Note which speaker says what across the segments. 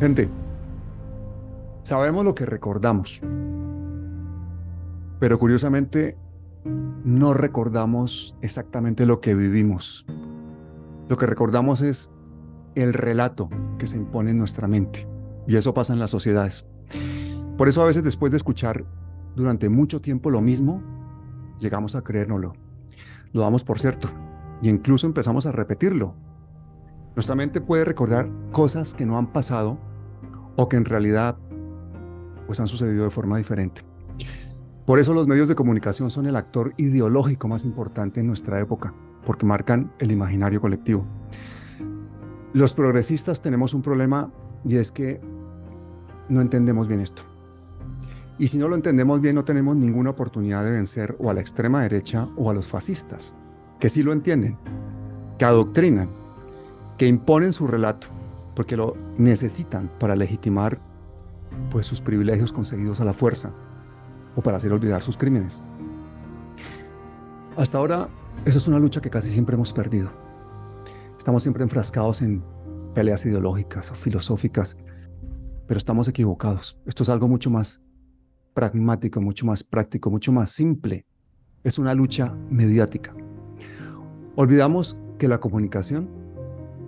Speaker 1: Gente, sabemos lo que recordamos, pero curiosamente no recordamos exactamente lo que vivimos. Lo que recordamos es el relato que se impone en nuestra mente. Y eso pasa en las sociedades. Por eso a veces después de escuchar durante mucho tiempo lo mismo, llegamos a creérnoslo. Lo damos por cierto. Y incluso empezamos a repetirlo. Nuestra mente puede recordar cosas que no han pasado o que en realidad pues han sucedido de forma diferente. Por eso los medios de comunicación son el actor ideológico más importante en nuestra época, porque marcan el imaginario colectivo. Los progresistas tenemos un problema y es que no entendemos bien esto. Y si no lo entendemos bien, no tenemos ninguna oportunidad de vencer o a la extrema derecha o a los fascistas, que sí lo entienden, que adoctrinan, que imponen su relato, porque lo necesitan para legitimar pues, sus privilegios conseguidos a la fuerza o para hacer olvidar sus crímenes. Hasta ahora, eso es una lucha que casi siempre hemos perdido. Estamos siempre enfrascados en peleas ideológicas o filosóficas, pero estamos equivocados. Esto es algo mucho más pragmático, mucho más práctico, mucho más simple. Es una lucha mediática. Olvidamos que la comunicación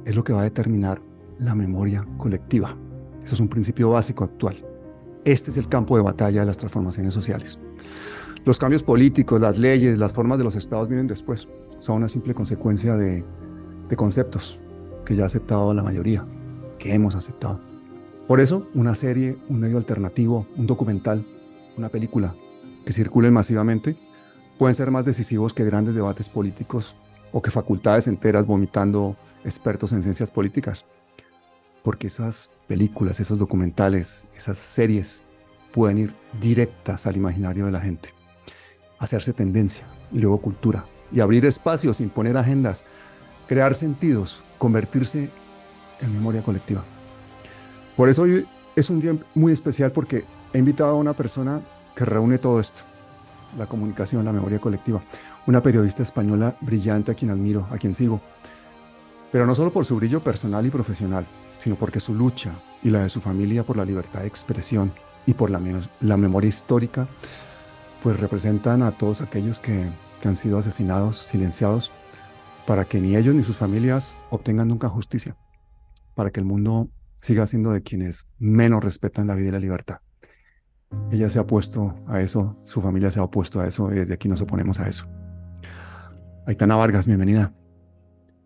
Speaker 1: es lo que va a determinar la memoria colectiva. Eso es un principio básico actual. Este es el campo de batalla de las transformaciones sociales. Los cambios políticos, las leyes, las formas de los estados vienen después. Son una simple consecuencia de conceptos que ya ha aceptado la mayoría, que hemos aceptado. Por eso, una serie, un medio alternativo, un documental, una película que circulen masivamente pueden ser más decisivos que grandes debates políticos o que facultades enteras vomitando expertos en ciencias políticas. Porque esas películas, esos documentales, esas series pueden ir directas al imaginario de la gente, hacerse tendencia y luego cultura y abrir espacios, imponer agendas, crear sentidos, convertirse en memoria colectiva. Por eso hoy es un día muy especial porque he invitado a una persona que reúne todo esto, la comunicación, la memoria colectiva, una periodista española brillante a quien admiro, a quien sigo, pero no solo por su brillo personal y profesional, sino porque su lucha y la de su familia por la libertad de expresión y por la memoria histórica, pues representan a todos aquellos que han sido asesinados, silenciados, para que ni ellos ni sus familias obtengan nunca justicia, para que el mundo siga siendo de quienes menos respetan la vida y la libertad. Ella se ha opuesto a eso, su familia se ha opuesto a eso y desde aquí nos oponemos a eso. Aitana Vargas, bienvenida.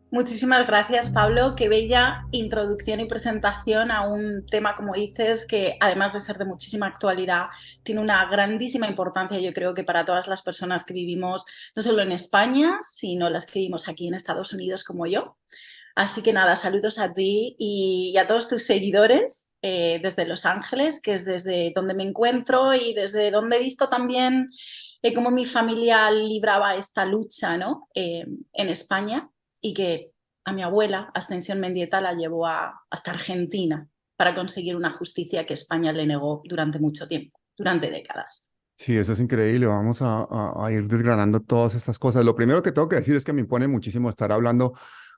Speaker 2: Muchísimas gracias, Pablo. Qué bella introducción y presentación a un tema, como dices, que además de ser de muchísima actualidad, tiene una grandísima importancia, yo creo que para todas las personas que vivimos, no solo en España, sino las que vivimos aquí en Estados Unidos como yo. Así que nada, saludos a ti y a todos tus seguidores desde Los Ángeles, que es desde donde me encuentro y desde donde he visto también cómo mi familia libraba esta lucha, ¿no? En España y que a mi abuela, Ascensión Mendieta, la llevó hasta Argentina para conseguir una justicia que España le negó durante mucho tiempo, durante décadas.
Speaker 1: Sí, eso es increíble. Vamos a ir desgranando todas estas cosas. Lo primero que tengo que decir es que me impone muchísimo estar hablando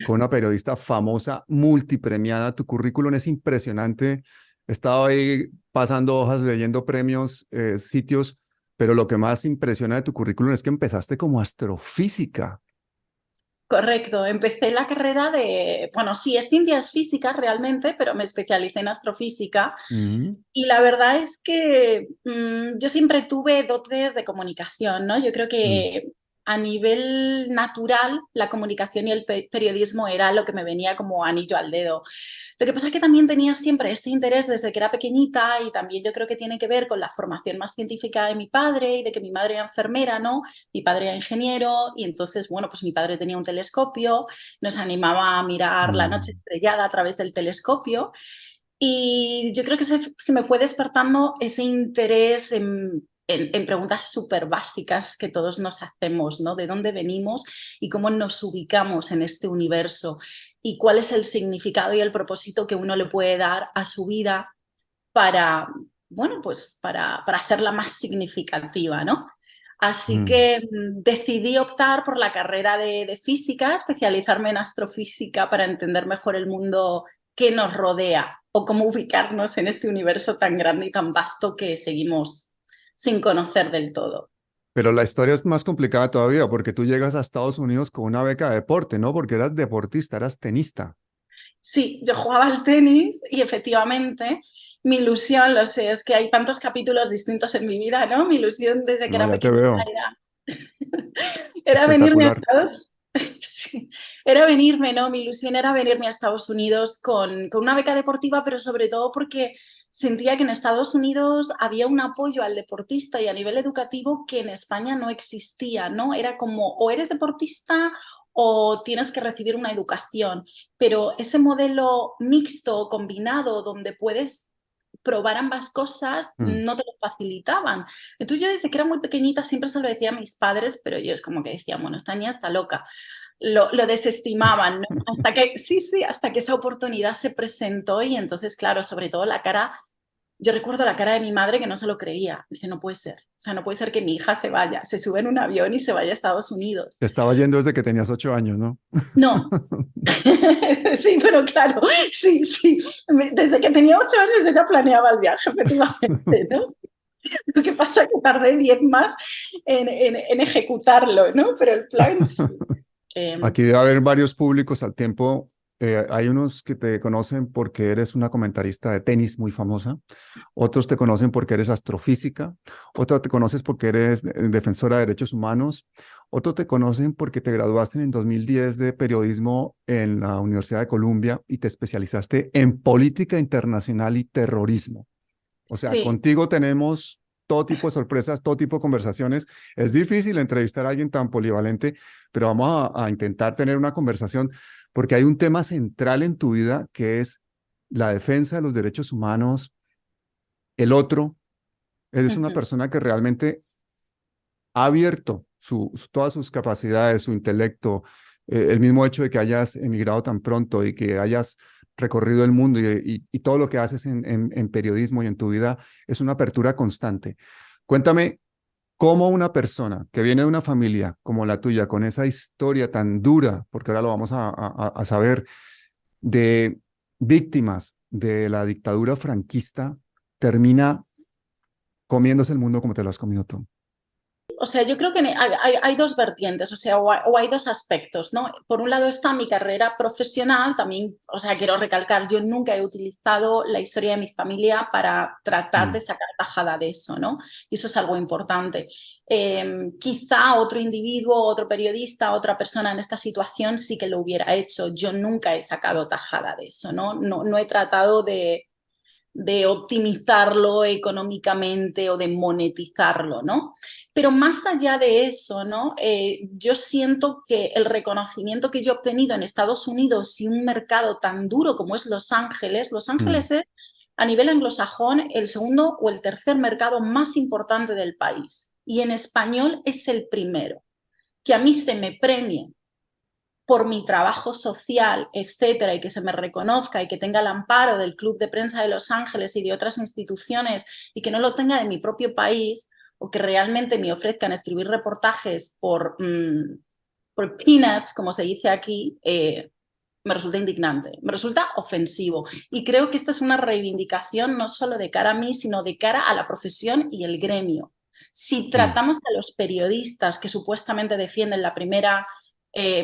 Speaker 1: con una periodista famosa, multipremiada. Tu currículum es impresionante. He estado ahí pasando hojas, leyendo premios, sitios, pero lo que más impresiona de tu currículum es que empezaste como astrofísica.
Speaker 2: Correcto, empecé la carrera de, bueno, sí, es ciencias físicas realmente, pero me especialicé en astrofísica
Speaker 1: Mm,
Speaker 2: y la verdad es que yo siempre tuve dotes de comunicación, ¿no? Yo creo
Speaker 1: mm.
Speaker 2: que a nivel natural la comunicación y el periodismo era lo que me venía como anillo al dedo. Lo que pasa es que también tenía siempre este interés desde que era pequeñita y también yo creo que tiene que ver con la formación más científica de mi padre y de que mi madre era enfermera, ¿no? Mi padre era ingeniero y entonces, bueno, pues mi padre tenía un telescopio, nos animaba a mirar la
Speaker 1: Ah,
Speaker 2: noche estrellada a través del telescopio y yo creo que se me fue despertando ese interés en preguntas súper básicas que todos nos hacemos, ¿no? ¿De dónde venimos y cómo nos ubicamos en este universo? ¿Y cuál es el significado y el propósito que uno le puede dar a su vida para, bueno, pues para hacerla más significativa, ¿no? Así
Speaker 1: mm.
Speaker 2: que decidí optar por la carrera de física, especializarme en astrofísica para entender mejor el mundo qué nos rodea o cómo ubicarnos en este universo tan grande y tan vasto que seguimos sin conocer del todo.
Speaker 1: Pero la historia es más complicada todavía porque tú llegas a Estados Unidos con una beca de deporte, ¿no? Porque eras deportista, eras tenista.
Speaker 2: Sí, yo jugaba al tenis y efectivamente mi ilusión, lo sé, es que hay tantos capítulos distintos en mi vida, ¿no? Mi ilusión desde que
Speaker 1: No,
Speaker 2: era
Speaker 1: ya te
Speaker 2: pequeñita
Speaker 1: veo.
Speaker 2: era, era venirme a
Speaker 1: Espectacular.
Speaker 2: Estados Sí, era venirme, ¿no? Mi ilusión era venirme a Estados Unidos con una beca deportiva, pero sobre todo porque sentía que en Estados Unidos había un apoyo al deportista y a nivel educativo que en España no existía, ¿no? Era como o eres deportista o tienes que recibir una educación, pero ese modelo mixto o combinado donde puedes probar ambas cosas
Speaker 1: Mm.
Speaker 2: no te lo facilitaban. Entonces yo desde que era muy pequeñita siempre se lo decía a mis padres, pero ellos como que decían, bueno, esta niña está loca. Lo desestimaban, ¿no? Hasta que, sí, sí, hasta que esa oportunidad se presentó y entonces, claro, sobre todo la cara, yo recuerdo la cara de mi madre que no se lo creía. Dice, no puede ser, o sea, no puede ser que mi hija se vaya, se sube en un avión y se vaya a Estados Unidos.
Speaker 1: Te estaba yendo desde que tenías 8 años, ¿no?
Speaker 2: No. Sí, pero claro, sí, sí. Desde que tenía 8 años ella planeaba el viaje, efectivamente, ¿no? Lo que pasa es que tardé 10 más en ejecutarlo, ¿no? Pero el plan sí.
Speaker 1: Aquí debe haber varios públicos al tiempo. Hay unos que te conocen porque eres una comentarista de tenis muy famosa, otros te conocen porque eres astrofísica, otros te conoces porque eres defensora de derechos humanos, otros te conocen porque te graduaste en 2010 de periodismo en la Universidad de Columbia y te especializaste en política internacional y terrorismo. O sea,
Speaker 2: Sí.
Speaker 1: contigo tenemos todo tipo de sorpresas, todo tipo de conversaciones. Es difícil entrevistar a alguien tan polivalente, pero vamos a intentar tener una conversación porque hay un tema central en tu vida que es la defensa de los derechos humanos, el otro. Eres una
Speaker 2: Ujú.
Speaker 1: persona que realmente ha abierto todas sus capacidades, su intelecto, el mismo hecho de que hayas emigrado tan pronto y que hayas recorrido el mundo y todo lo que haces en periodismo y en tu vida es una apertura constante. Cuéntame cómo una persona que viene de una familia como la tuya, con esa historia tan dura, porque ahora lo vamos a saber, de víctimas de la dictadura franquista, termina comiéndose el mundo como te lo has comido tú.
Speaker 2: O sea, yo creo que hay dos vertientes, o sea, o hay dos aspectos, ¿no? Por un lado está mi carrera profesional, también, o sea, quiero recalcar, yo nunca he utilizado la historia de mi familia para tratar
Speaker 1: Mm,
Speaker 2: de sacar tajada de eso, ¿no? Y eso es algo importante. Quizá otro individuo, otro periodista, otra persona en esta situación sí que lo hubiera hecho. Yo nunca he sacado tajada de eso, ¿no? No he tratado de optimizarlo económicamente o de monetizarlo, ¿no? Pero más allá de eso, ¿no? Yo siento que el reconocimiento que yo he obtenido en Estados Unidos y un mercado tan duro como es Los
Speaker 1: mm,
Speaker 2: Ángeles es a nivel anglosajón el segundo o el tercer mercado más importante del país y en español es el primero. Que a mí se me premie por mi trabajo social, etcétera, y que se me reconozca y que tenga el amparo del Club de Prensa de Los Ángeles y de otras instituciones y que no lo tenga de mi propio país o que realmente me ofrezcan escribir reportajes por peanuts, como se dice aquí, me resulta indignante, me resulta ofensivo. Y creo que esta es una reivindicación no solo de cara a mí, sino de cara a la profesión y el gremio. Si
Speaker 1: mm.
Speaker 2: tratamos a los periodistas que supuestamente defienden la primera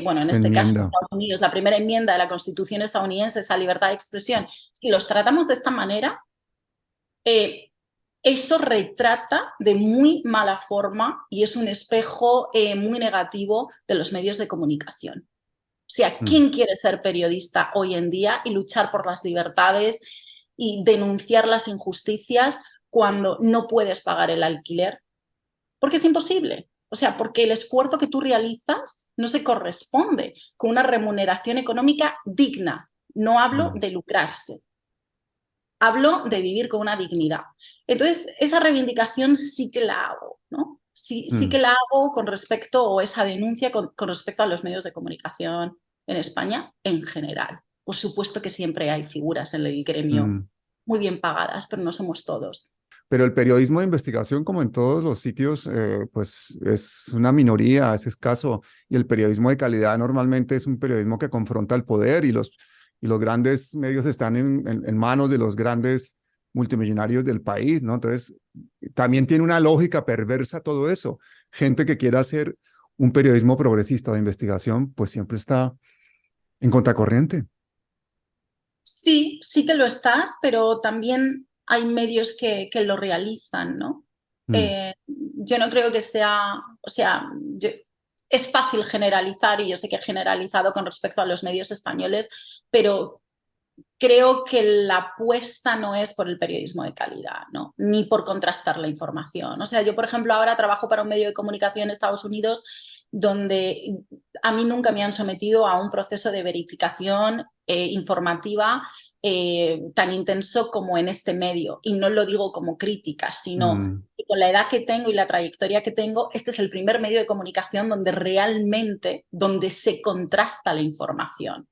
Speaker 2: bueno, en este caso en
Speaker 1: Enmienda.
Speaker 2: Estados Unidos, la primera enmienda de la Constitución estadounidense, esa libertad de expresión, si los tratamos de esta manera, eh, eso retrata de muy mala forma y es un espejo muy negativo de los medios de comunicación. O sea,
Speaker 1: Mm,
Speaker 2: ¿quién quiere ser periodista hoy en día y luchar por las libertades y denunciar las injusticias cuando no puedes pagar el alquiler? Porque es imposible. O sea, porque el esfuerzo que tú realizas no se corresponde con una remuneración económica digna. No hablo
Speaker 1: mm,
Speaker 2: de lucrarse, hablo de vivir con una dignidad. Entonces, esa reivindicación sí que la hago, ¿no? Sí, sí
Speaker 1: mm,
Speaker 2: que la hago con respecto, o esa denuncia con respecto a los medios de comunicación en España en general. Por supuesto que siempre hay figuras en el gremio
Speaker 1: mm.
Speaker 2: muy bien pagadas, pero no somos todos.
Speaker 1: Pero el periodismo de investigación, como en todos los sitios, pues es una minoría, es escaso. Y el periodismo de calidad normalmente es un periodismo que confronta el poder y y los grandes medios están en manos de los grandes multimillonarios del país, ¿no? Entonces, también tiene una lógica perversa todo eso. Gente que quiera hacer un periodismo progresista de investigación, pues siempre está en contracorriente.
Speaker 2: Sí, sí que lo estás, pero también hay medios que lo realizan, ¿no?
Speaker 1: Mm,
Speaker 2: Yo no creo que sea, o sea, es fácil generalizar y yo sé que he generalizado con respecto a los medios españoles, pero creo que la apuesta no es por el periodismo de calidad, ¿no? Ni por contrastar la información. O sea, yo, por ejemplo, ahora trabajo para un medio de comunicación en Estados Unidos donde a mí nunca me han sometido a un proceso de verificación informativa tan intenso como en este medio. Y no lo digo como crítica, sino
Speaker 1: mm,
Speaker 2: que con la edad que tengo y la trayectoria que tengo, este es el primer medio de comunicación donde realmente, donde se contrasta la información.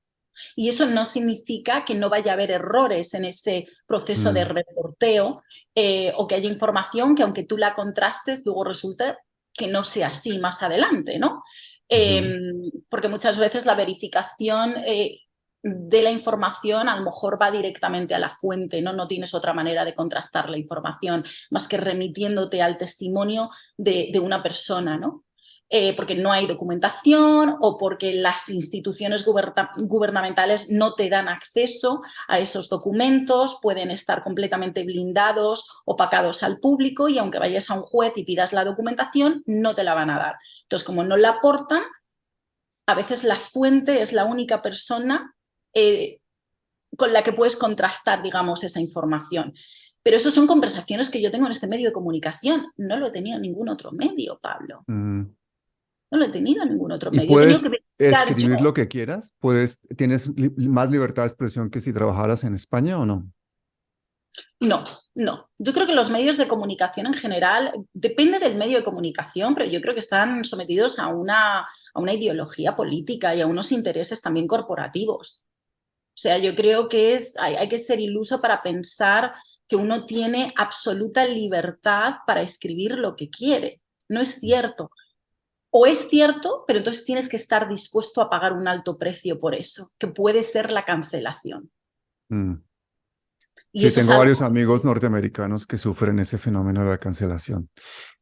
Speaker 2: Y eso no significa que no vaya a haber errores en ese proceso de
Speaker 1: mm,
Speaker 2: reporteo o que haya información que aunque tú la contrastes, luego resulta que no sea así más adelante, ¿no?
Speaker 1: ujú,
Speaker 2: Porque muchas veces la verificación de la información a lo mejor va directamente a la fuente, ¿no? No tienes otra manera de contrastar la información más que remitiéndote al testimonio de una persona, ¿no? Porque no hay documentación o porque las instituciones gubernamentales no te dan acceso a esos documentos, pueden estar completamente blindados, opacados al público y aunque vayas a un juez y pidas la documentación, no te la van a dar. Entonces, como no la aportan, a veces la fuente es la única persona con la que puedes contrastar, digamos, esa información. Pero eso son conversaciones que yo tengo en este medio de comunicación. No lo he tenido en ningún otro medio, Pablo.
Speaker 1: mm.
Speaker 2: No lo he tenido en ningún otro
Speaker 1: ¿Y
Speaker 2: medio. He tenido que
Speaker 1: puedes
Speaker 2: verificar
Speaker 1: escribir
Speaker 2: yo.
Speaker 1: lo que quieras? ¿Tienes más libertad de expresión que si trabajaras en España o no?
Speaker 2: No, no. Yo creo que los medios de comunicación en general, depende del medio de comunicación, pero yo creo que están sometidos a una ideología política y a unos intereses también corporativos. O sea, yo creo que hay que ser iluso para pensar que uno tiene absoluta libertad para escribir lo que quiere. No es cierto. O es cierto, pero entonces tienes que estar dispuesto a pagar un alto precio por eso, que puede ser la cancelación.
Speaker 1: Mm.
Speaker 2: Y
Speaker 1: Sí,
Speaker 2: eso es
Speaker 1: tengo
Speaker 2: algo.
Speaker 1: varios amigos norteamericanos que sufren ese fenómeno de la cancelación.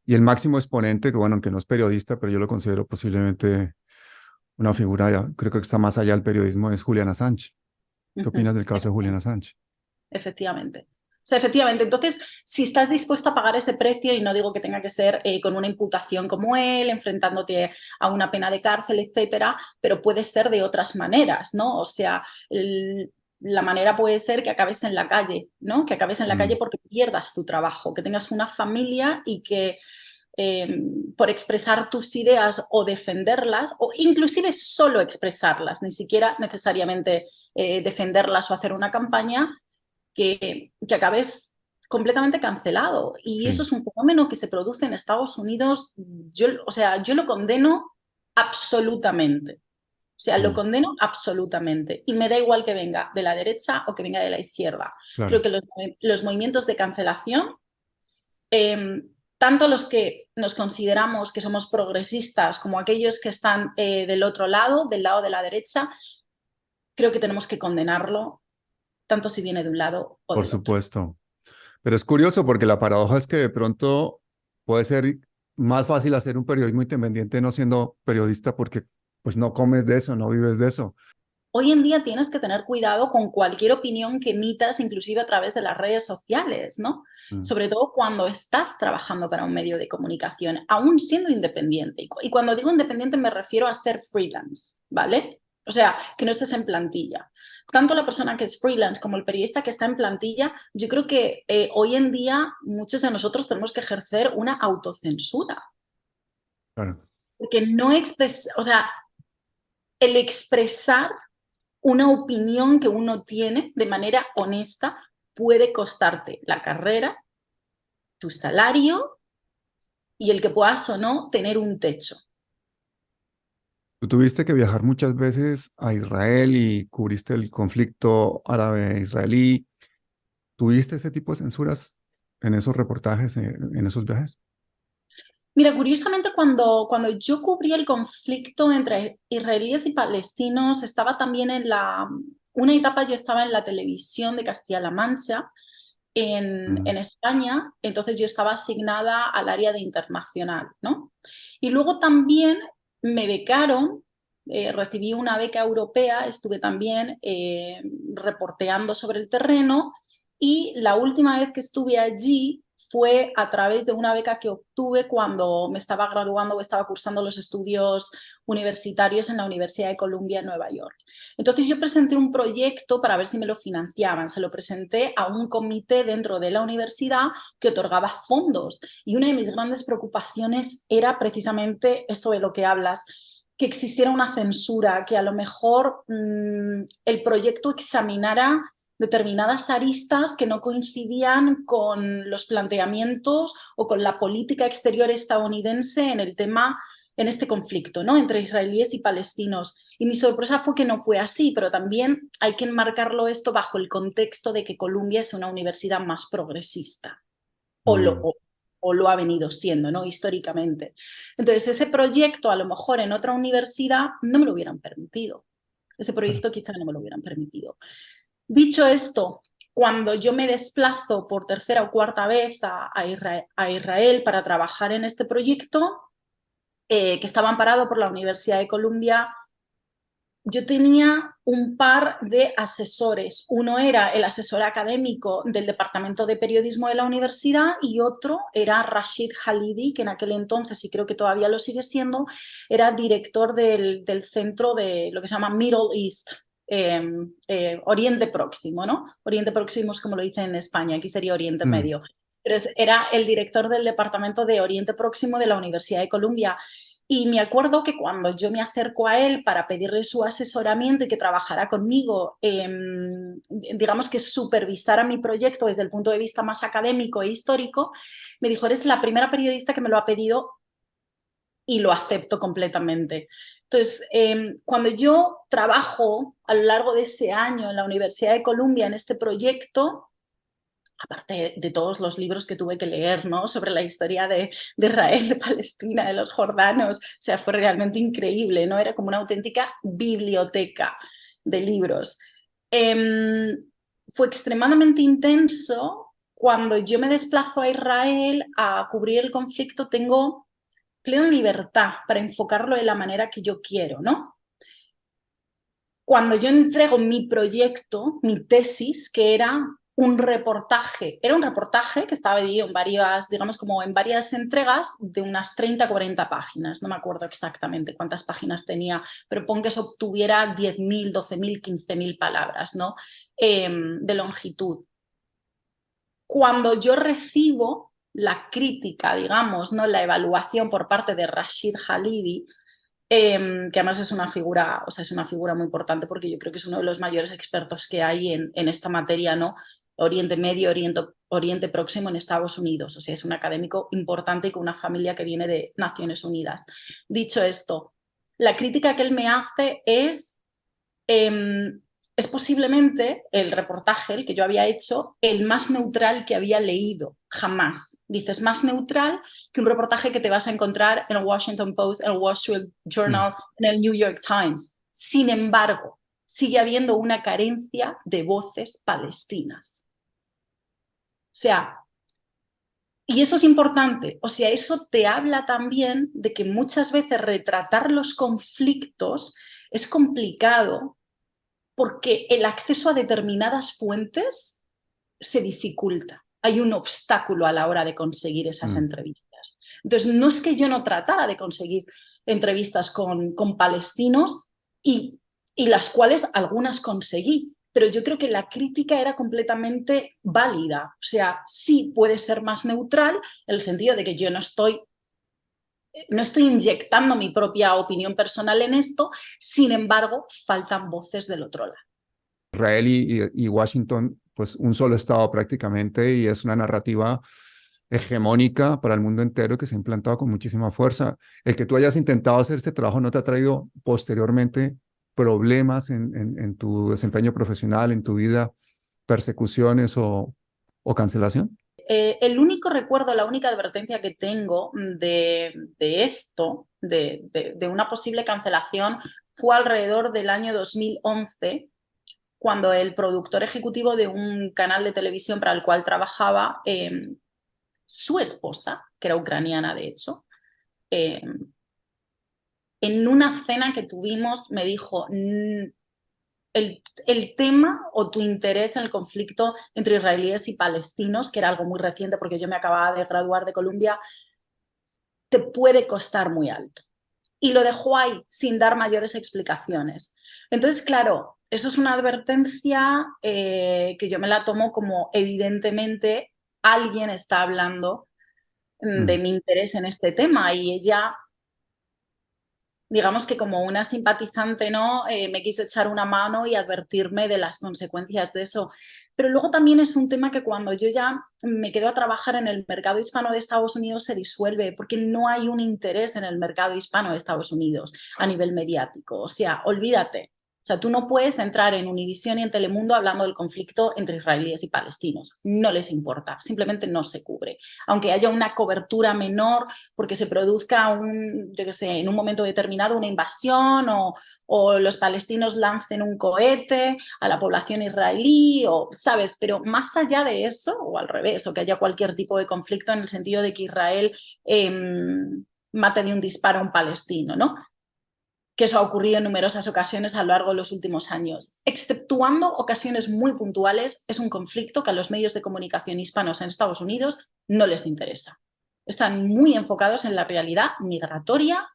Speaker 1: Y el máximo exponente, que bueno, aunque no es periodista, pero yo lo considero posiblemente una figura, creo que está más allá del periodismo, es Julian Assange. ¿Qué opinas del caso de Julian Assange?
Speaker 2: Efectivamente. O sea, efectivamente. Entonces, si estás dispuesto a pagar ese precio, y no digo que tenga que ser con una imputación como él, enfrentándote a una pena de cárcel, etcétera, pero puede ser de otras maneras, ¿no? O sea, la manera puede ser que acabes en la calle, ¿no? Que acabes en la calle
Speaker 1: Mm,
Speaker 2: porque pierdas tu trabajo, que tengas una familia y que por expresar tus ideas o defenderlas, o inclusive solo expresarlas, ni siquiera necesariamente defenderlas o hacer una campaña, que acabes completamente cancelado. Y eso
Speaker 1: sí.
Speaker 2: es un fenómeno que se produce en Estados Unidos. Yo, o sea, yo lo condeno absolutamente. O sea, lo
Speaker 1: Mm,
Speaker 2: condeno absolutamente. Y me da igual que venga de la derecha o que venga de la izquierda. Creo
Speaker 1: claro.
Speaker 2: que los movimientos de cancelación, eh, tanto los que nos consideramos que somos progresistas como aquellos que están del otro lado, del lado de la derecha, creo que tenemos que condenarlo, tanto si viene de un lado o
Speaker 1: Por
Speaker 2: del otro.
Speaker 1: supuesto. Pero es curioso porque la paradoja es que de pronto puede ser más fácil hacer un periodismo independiente no siendo periodista porque pues no comes de eso, no vives de eso.
Speaker 2: Hoy en día tienes que tener cuidado con cualquier opinión que emitas, inclusive a través de las redes sociales, ¿no?
Speaker 1: Mm,
Speaker 2: Sobre todo cuando estás trabajando para un medio de comunicación, aún siendo independiente. Y cuando digo independiente me refiero a ser freelance, ¿vale? O sea, que no estés en plantilla. Tanto la persona que es freelance como el periodista que está en plantilla, yo creo que hoy en día muchos de nosotros tenemos que ejercer una autocensura.
Speaker 1: claro.
Speaker 2: Porque no o sea, el expresar una opinión que uno tiene de manera honesta puede costarte la carrera, tu salario y el que puedas o no tener un techo.
Speaker 1: Tú tuviste que viajar muchas veces a Israel y cubriste el conflicto árabe-israelí. ¿Tuviste ese tipo de censuras en esos reportajes, en esos viajes?
Speaker 2: Mira, curiosamente cuando yo cubrí el conflicto entre israelíes y palestinos, estaba también una etapa yo estaba en la televisión de Castilla-La Mancha, en España, entonces yo estaba asignada al área de internacional, ¿no? Y luego también me becaron, recibí una beca europea, estuve también reporteando sobre el terreno y la última vez que estuve allí fue a través de una beca que obtuve cuando me estaba graduando o estaba cursando los estudios universitarios en la Universidad de Columbia en Nueva York. Entonces yo presenté un proyecto para ver si me lo financiaban. Se lo presenté a un comité dentro de la universidad que otorgaba fondos. Y una de mis grandes preocupaciones era precisamente esto de lo que hablas, que existiera una censura, que a lo mejor el proyecto examinara determinadas aristas que no coincidían con los planteamientos o con la política exterior estadounidense en el tema, en este conflicto, ¿no? Entre israelíes y palestinos. Y mi sorpresa fue que no fue así, pero también hay que enmarcarlo esto bajo el contexto de que Columbia es una universidad más progresista, o lo,
Speaker 1: Mm.
Speaker 2: o, o lo ha venido siendo, ¿no? Históricamente. Entonces, ese proyecto a lo mejor en otra universidad no me lo hubieran permitido. Ese proyecto quizá no me lo hubieran permitido. Dicho esto, cuando yo me desplazo por tercera o cuarta vez a Israel para trabajar en este proyecto, que estaba amparado por la Universidad de Columbia, yo tenía un par de asesores. Uno era el asesor académico del Departamento de Periodismo de la universidad y otro era Rashid Khalidi, que en aquel entonces, y creo que todavía lo sigue siendo, era director del centro de lo que se llama Middle East, Oriente Próximo, ¿no? Oriente Próximo es como lo dicen en España, aquí sería Oriente
Speaker 1: Mm.
Speaker 2: Medio. Pero era el director del Departamento de Oriente Próximo de la Universidad de Columbia. Y me acuerdo que cuando yo me acerco a él para pedirle su asesoramiento y que trabajara conmigo, digamos que supervisara mi proyecto desde el punto de vista más académico e histórico, me dijo, eres la primera periodista que me lo ha pedido y lo acepto completamente. Entonces, cuando yo trabajo a lo largo de ese año en la Universidad de Columbia en este proyecto, aparte de todos los libros que tuve que leer, ¿no? Sobre la historia de Israel, de Palestina, de los jordanos, o sea, fue realmente increíble, ¿no? Era como una auténtica biblioteca de libros. Fue extremadamente intenso. Cuando yo me desplazo a Israel a cubrir el conflicto, tengo plena libertad para enfocarlo de la manera que yo quiero, ¿no? Cuando yo entrego mi proyecto, mi tesis, que era un reportaje que estaba dividido en varias, digamos, como en varias entregas de unas 30 40 páginas, no me acuerdo exactamente cuántas páginas tenía, pero pon que se obtuviera 10.000, 12.000, 15.000 palabras, ¿no? De longitud. Cuando yo recibo la crítica, digamos, ¿no? La evaluación por parte de Rashid Khalidi, que además es una figura, o sea, es una figura muy importante porque yo creo que es uno de los mayores expertos que hay en esta materia, ¿no? Oriente Medio, Oriente Próximo en Estados Unidos. O sea, es un académico importante y con una familia que viene de Naciones Unidas. Dicho esto, la crítica que él me hace eh, es posiblemente el reportaje, el que yo había hecho, el más neutral que había leído jamás. Dices, más neutral que un reportaje que te vas a encontrar en el Washington Post, en el Wall Street
Speaker 1: Mm.
Speaker 2: Journal, en el New York Times. Sin embargo, sigue habiendo una carencia de voces palestinas. O sea, y eso es importante, o sea, eso te habla también de que muchas veces retratar los conflictos es complicado porque el acceso a determinadas fuentes se dificulta. Hay un obstáculo a la hora de conseguir esas
Speaker 1: Mm.
Speaker 2: entrevistas. Entonces, no es que yo no tratara de conseguir entrevistas con palestinos y las cuales algunas conseguí, pero yo creo que la crítica era completamente válida. O sea, sí puede ser más neutral en el sentido de que yo no estoy inyectando mi propia opinión personal en esto, sin embargo, faltan voces del otro lado.
Speaker 1: Israel y Washington, pues un solo estado prácticamente, y es una narrativa hegemónica para el mundo entero que se ha implantado con muchísima fuerza. El que tú hayas intentado hacer este trabajo no te ha traído posteriormente problemas en tu desempeño profesional, en tu vida, persecuciones o cancelación.
Speaker 2: El único recuerdo, la única advertencia que tengo de esto, de una posible cancelación, fue alrededor del año 2011, cuando el productor ejecutivo de un canal de televisión para el cual trabajaba, su esposa, que era ucraniana de hecho, en una cena que tuvimos me dijo, el tema o tu interés en el conflicto entre israelíes y palestinos, que era algo muy reciente porque yo me acababa de graduar de Columbia, te puede costar muy alto. Y lo dejó ahí sin dar mayores explicaciones. Entonces, claro, eso es una advertencia que yo me la tomo como evidentemente alguien está hablando de mi interés en este tema y ella, digamos que como una simpatizante, ¿no? Me quiso echar una mano y advertirme de las consecuencias de eso. Pero luego también es un tema que cuando yo ya me quedo a trabajar en el mercado hispano de Estados Unidos se disuelve porque no hay un interés en el mercado hispano de Estados Unidos a nivel mediático. O sea, olvídate. O sea, tú no puedes entrar en Univisión y en Telemundo hablando del conflicto entre israelíes y palestinos. No les importa, simplemente no se cubre. Aunque haya una cobertura menor porque se produzca yo qué sé, en un momento determinado una invasión o los palestinos lancen un cohete a la población israelí, o, ¿sabes? Pero más allá de eso, o al revés, o que haya cualquier tipo de conflicto en el sentido de que Israel mate de un disparo a un palestino, ¿no? Que eso ha ocurrido en numerosas ocasiones a lo largo de los últimos años. Exceptuando ocasiones muy puntuales, es un conflicto que a los medios de comunicación hispanos en Estados Unidos no les interesa. Están muy enfocados en la realidad migratoria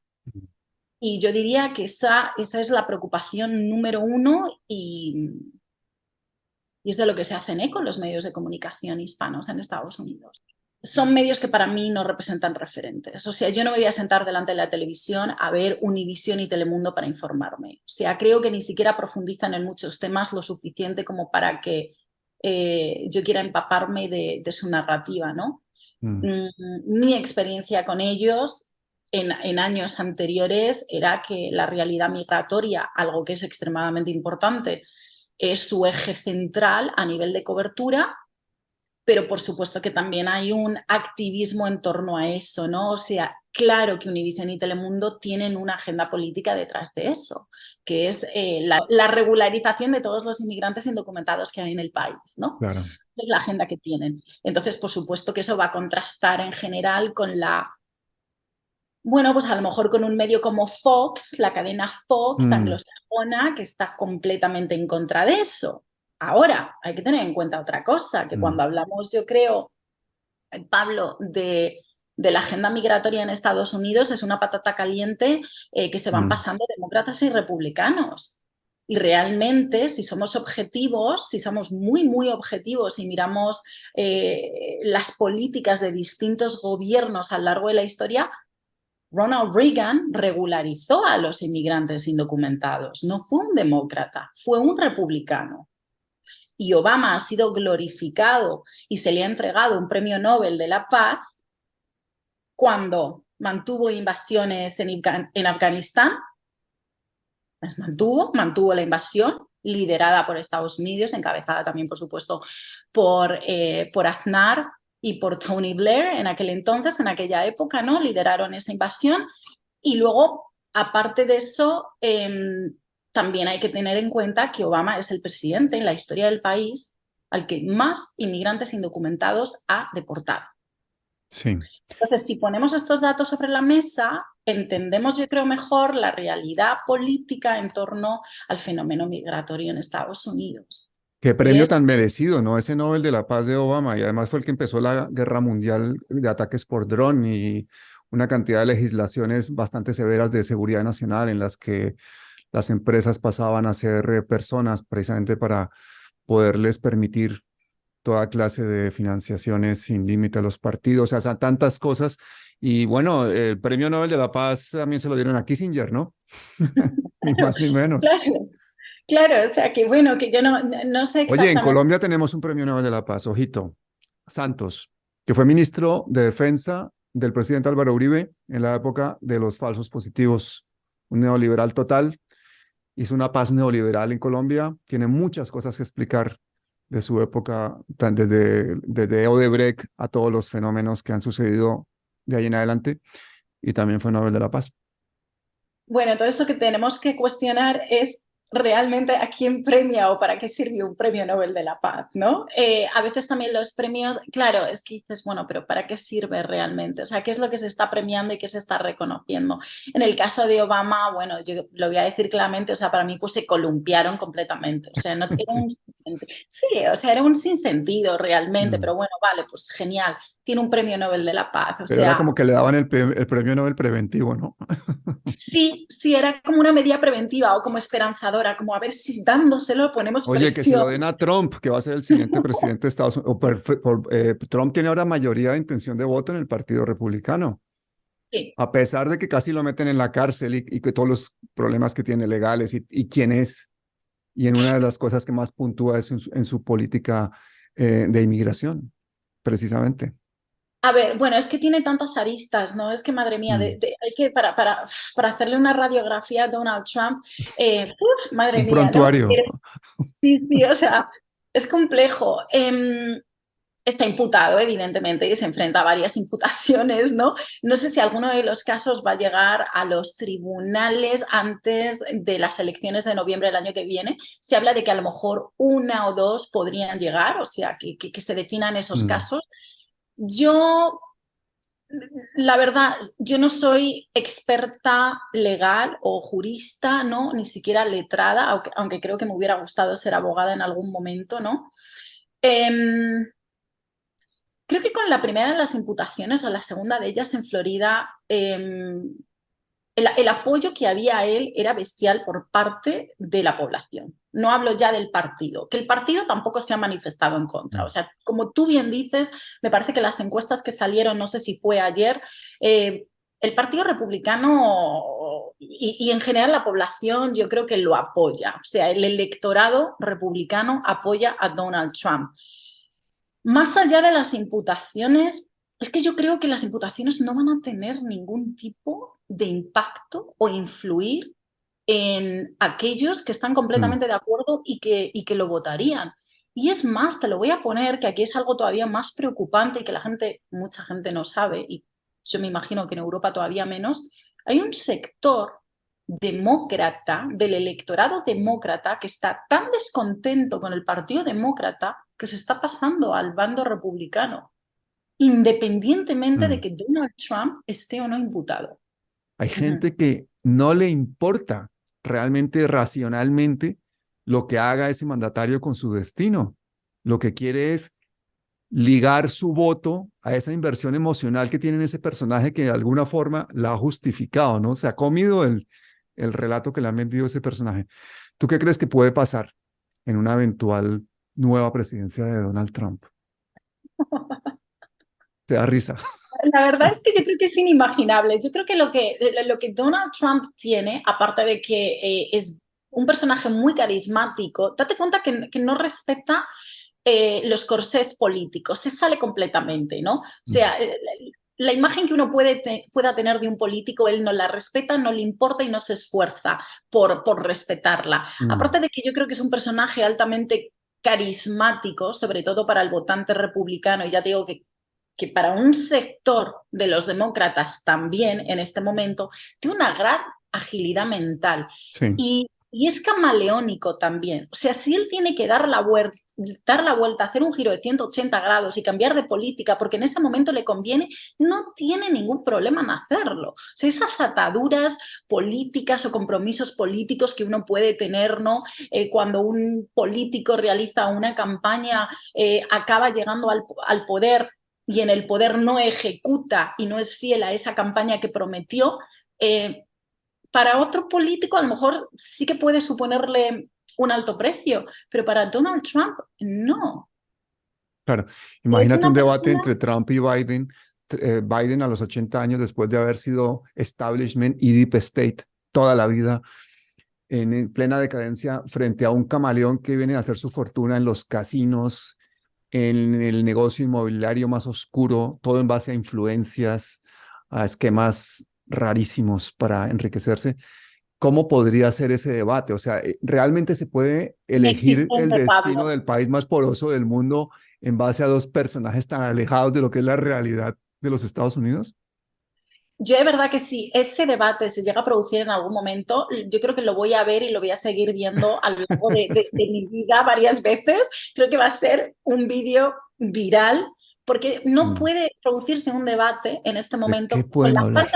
Speaker 2: y yo diría que esa es la preocupación número uno y es de lo que se hacen eco los medios de comunicación hispanos en Estados Unidos. Son medios que para mí no representan referentes. O sea, yo no me voy a sentar delante de la televisión a ver Univisión y Telemundo para informarme. O sea, creo que ni siquiera profundizan en muchos temas lo suficiente como para que yo quiera empaparme de su narrativa, ¿no? Mi experiencia con ellos en años anteriores era que la realidad migratoria, algo que es extremadamente importante, es su eje central a nivel de cobertura, pero por supuesto que también hay un activismo en torno a eso, ¿no? O sea, claro que Univision y Telemundo tienen una agenda política detrás de eso, que es la regularización de todos los inmigrantes indocumentados que hay en el país, ¿no?
Speaker 1: Claro.
Speaker 2: Es la agenda que tienen. Entonces, por supuesto que eso va a contrastar en general con bueno, pues a lo mejor con un medio como Fox, la cadena Fox anglosajona, que está completamente en contra de eso. Ahora, hay que tener en cuenta otra cosa, que cuando hablamos, yo creo, Pablo, de la agenda migratoria en Estados Unidos, es una patata caliente que se van pasando demócratas y republicanos. Y realmente, si somos objetivos, si somos muy, muy objetivos y miramos las políticas de distintos gobiernos a lo largo de la historia, Ronald Reagan regularizó a los inmigrantes indocumentados. No fue un demócrata, fue un republicano. Y Obama ha sido glorificado y se le ha entregado un premio Nobel de la Paz cuando mantuvo invasiones en Afganistán, las mantuvo la invasión liderada por Estados Unidos, encabezada también, por supuesto, por Aznar y por Tony Blair en aquel entonces, en aquella época, ¿no? Lideraron esa invasión y luego, aparte de eso, también hay que tener en cuenta que Obama es el presidente en la historia del país al que más inmigrantes indocumentados ha deportado.
Speaker 1: Sí.
Speaker 2: Entonces, si ponemos estos datos sobre la mesa, entendemos, yo creo, mejor la realidad política en torno al fenómeno migratorio en Estados Unidos.
Speaker 1: Qué premio tan merecido, ¿no? Ese Nobel de la Paz de Obama, y además fue el que empezó la guerra mundial de ataques por dron y una cantidad de legislaciones bastante severas de seguridad nacional en las que las empresas pasaban a ser personas precisamente para poderles permitir toda clase de financiaciones sin límite a los partidos, o sea, tantas cosas. Y bueno, el premio Nobel de la Paz también se lo dieron a Kissinger, ¿no? Ni más ni menos.
Speaker 2: Claro, claro, o sea que bueno, que yo no sé
Speaker 1: Oye, en
Speaker 2: exactamente.
Speaker 1: Colombia tenemos un premio Nobel de la Paz, ojito, Santos, que fue ministro de Defensa del presidente Álvaro Uribe en la época de los falsos positivos, un neoliberal total, hizo una paz neoliberal en Colombia, tiene muchas cosas que explicar de su época, desde Odebrecht a todos los fenómenos que han sucedido de ahí en adelante, y también fue Nobel de la Paz.
Speaker 2: Bueno, todo esto que tenemos que cuestionar es realmente a quién premia o para qué sirvió un premio Nobel de la Paz, ¿no? A veces también los premios, claro, es que dices, bueno, pero ¿para qué sirve realmente? O sea, ¿qué es lo que se está premiando y qué se está reconociendo? En el caso de Obama, bueno, yo lo voy a decir claramente, o sea, para mí pues se columpiaron completamente, o sea, no era
Speaker 1: Sí.
Speaker 2: un, sí, o sea, era un sinsentido realmente,
Speaker 1: Mm.
Speaker 2: pero bueno, vale, pues genial, tiene un premio Nobel de la Paz, o
Speaker 1: Pero era
Speaker 2: sea,
Speaker 1: como que le daban el premio Nobel preventivo, ¿no?
Speaker 2: sí, sí, era como una medida preventiva o como esperanzadora, como a ver si dándoselo ponemos
Speaker 1: Oye, que se
Speaker 2: presión.
Speaker 1: lo den a Trump, que va a ser el siguiente presidente de Estados Unidos. Trump tiene ahora mayoría de intención de voto en el Partido Republicano,
Speaker 2: Sí.
Speaker 1: a pesar de que casi lo meten en la cárcel y que todos los problemas que tiene legales y quién es. Y en una de las cosas que más puntúa es en su política de inmigración, precisamente.
Speaker 2: A ver, bueno, es que tiene tantas aristas, ¿no? Es que, madre mía,
Speaker 1: Mm.
Speaker 2: hay que, para hacerle una radiografía a Donald Trump, madre
Speaker 1: Un
Speaker 2: mía, ¿no?
Speaker 1: prontuario.
Speaker 2: Sí, sí, o sea, es complejo. Está imputado, evidentemente, y se enfrenta a varias imputaciones, ¿no? No sé si alguno de los casos va a llegar a los tribunales antes de las elecciones de noviembre del año que viene. Se habla de que a lo mejor una o dos podrían llegar, o sea, que se definan esos
Speaker 1: Mm.
Speaker 2: casos. Yo, la verdad, yo no soy experta legal o jurista, ¿no? Ni siquiera letrada, aunque creo que me hubiera gustado ser abogada en algún momento, ¿no? Em, Creo que con la primera de las imputaciones o la segunda de ellas en Florida, el apoyo que había a él era bestial por parte de la población. No hablo ya del partido, que el partido tampoco se ha manifestado en contra. O
Speaker 1: Mm.
Speaker 2: sea, como tú bien dices, me parece que las encuestas que salieron, no sé si fue ayer, eh, el Partido Republicano y en general la población yo creo que lo apoya. O sea, el electorado republicano apoya a Donald Trump. Más allá de las imputaciones, es que yo creo que las imputaciones no van a tener ningún tipo de impacto o influir en aquellos que están
Speaker 1: Mm.
Speaker 2: completamente de acuerdo y que lo votarían. Y es más, te lo voy a poner, que aquí es algo todavía más preocupante y que la gente, mucha gente no sabe, y yo me imagino que en Europa todavía menos, hay un sector demócrata, del electorado demócrata, que está tan descontento con el Partido Demócrata que se está pasando al bando republicano, independientemente de
Speaker 1: Mm.
Speaker 2: que Donald Trump esté o no imputado.
Speaker 1: Hay
Speaker 2: Ujú.
Speaker 1: gente que no le importa realmente, racionalmente, lo que haga ese mandatario con su destino. Lo que quiere es ligar su voto a esa inversión emocional que tiene ese personaje que de alguna forma la ha justificado, ¿no? Se ha comido el relato que le han vendido ese personaje. ¿Tú qué crees que puede pasar en una eventual nueva presidencia de Donald Trump? Te da risa.
Speaker 2: La verdad es que yo creo que es inimaginable. Yo creo que lo que Donald Trump tiene, aparte de que es un personaje muy carismático, date cuenta que no respeta los corsés políticos, se sale completamente, ¿no? O
Speaker 1: Mm.
Speaker 2: sea, la imagen que uno pueda tener de un político, él no la respeta, no le importa y no se esfuerza por respetarla.
Speaker 1: Mm.
Speaker 2: Aparte de que yo creo que es un personaje altamente carismático, sobre todo para el votante republicano, y ya te digo que para un sector de los demócratas también en este momento, tiene una gran agilidad mental.
Speaker 1: Sí.
Speaker 2: Y es camaleónico también. O sea, si él tiene que dar la vuelta, hacer un giro de 180 grados y cambiar de política, porque en ese momento le conviene, no tiene ningún problema en hacerlo. O sea, esas ataduras políticas o compromisos políticos que uno puede tener, ¿no? Cuando un político realiza una campaña, acaba llegando al poder y en el poder no ejecuta y no es fiel a esa campaña que prometió, para otro político a lo mejor sí que puede suponerle un alto precio, pero para Donald Trump no.
Speaker 1: Claro,
Speaker 2: Es
Speaker 1: imagínate un
Speaker 2: una
Speaker 1: debate
Speaker 2: persona.
Speaker 1: entre Trump y Biden. Biden a los 80 años después de haber sido establishment y deep state toda la vida en plena decadencia frente a un camaleón que viene a hacer su fortuna en los casinos, en el negocio inmobiliario más oscuro, todo en base a influencias, a esquemas rarísimos para enriquecerse. ¿Cómo podría ser ese debate? O sea, ¿realmente se puede elegir el
Speaker 2: Inexistente,
Speaker 1: destino
Speaker 2: Pablo.
Speaker 1: del país más poroso del mundo en base a dos personajes tan alejados de lo que es la realidad de los Estados Unidos?
Speaker 2: Yo de verdad que si ese debate se llega a producir en algún momento, yo creo que lo voy a ver y lo voy a seguir viendo a lo largo
Speaker 1: Sí.
Speaker 2: de mi vida varias veces. Creo que va a ser un vídeo viral porque no
Speaker 1: Mm.
Speaker 2: puede producirse un debate en este
Speaker 1: ¿De qué
Speaker 2: momento
Speaker 1: pueden hablar?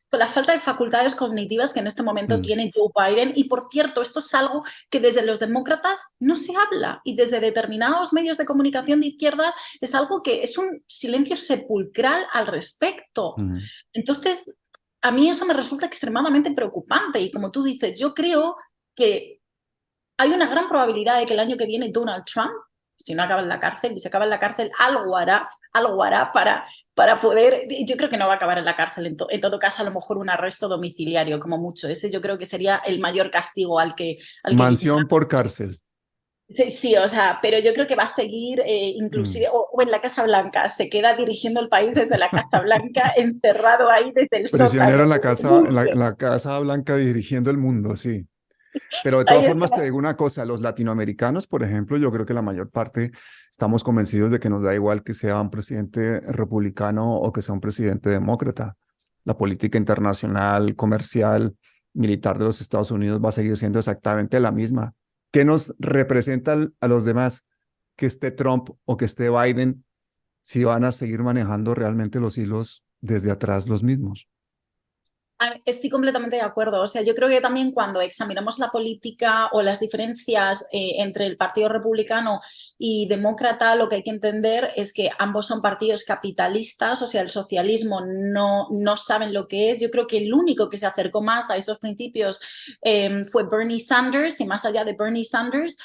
Speaker 2: con la falta de facultades cognitivas que en este momento
Speaker 1: Mm,
Speaker 2: tiene Joe Biden. Y por cierto, esto es algo que desde los demócratas no se habla y desde determinados medios de comunicación de izquierda es algo que es un silencio sepulcral al respecto.
Speaker 1: mm.
Speaker 2: Entonces, a mí eso me resulta extremadamente preocupante y como tú dices, yo creo que hay una gran probabilidad de que el año que viene Donald Trump, si no acaba en la cárcel y se acaba en la cárcel, algo hará para poder, yo creo que no va a acabar en la cárcel, en todo caso a lo mejor un arresto domiciliario como mucho, ese yo creo que sería el mayor castigo al que quizá
Speaker 1: Mansión por cárcel.
Speaker 2: sí, sí, o sea, pero yo creo que va a seguir
Speaker 1: Mm.
Speaker 2: inclusive, o en la Casa Blanca, se queda dirigiendo el país desde la Casa Blanca, encerrado ahí desde el
Speaker 1: Prisionero
Speaker 2: sótano,
Speaker 1: en la
Speaker 2: desde el
Speaker 1: casa, en
Speaker 2: búnker.
Speaker 1: la Casa Blanca dirigiendo el mundo, sí. Pero de todas
Speaker 2: Ahí
Speaker 1: formas te
Speaker 2: está.
Speaker 1: digo una cosa, los latinoamericanos, por ejemplo, yo creo que la mayor parte estamos convencidos de que nos da igual que sea un presidente republicano o que sea un presidente demócrata. La política internacional, comercial, militar de los Estados Unidos va a seguir siendo exactamente la misma. ¿Qué nos representa a los demás? Que esté Trump o que esté Biden, si van a seguir manejando realmente los hilos desde atrás los mismos.
Speaker 2: Estoy completamente de acuerdo. O sea, yo creo que también cuando examinamos la política o las diferencias entre el Partido Republicano y Demócrata, lo que hay que entender es que ambos son partidos capitalistas, o sea, el socialismo no saben lo que es. Yo creo que el único que se acercó más a esos principios fue Bernie Sanders, y más allá de Bernie Sanders,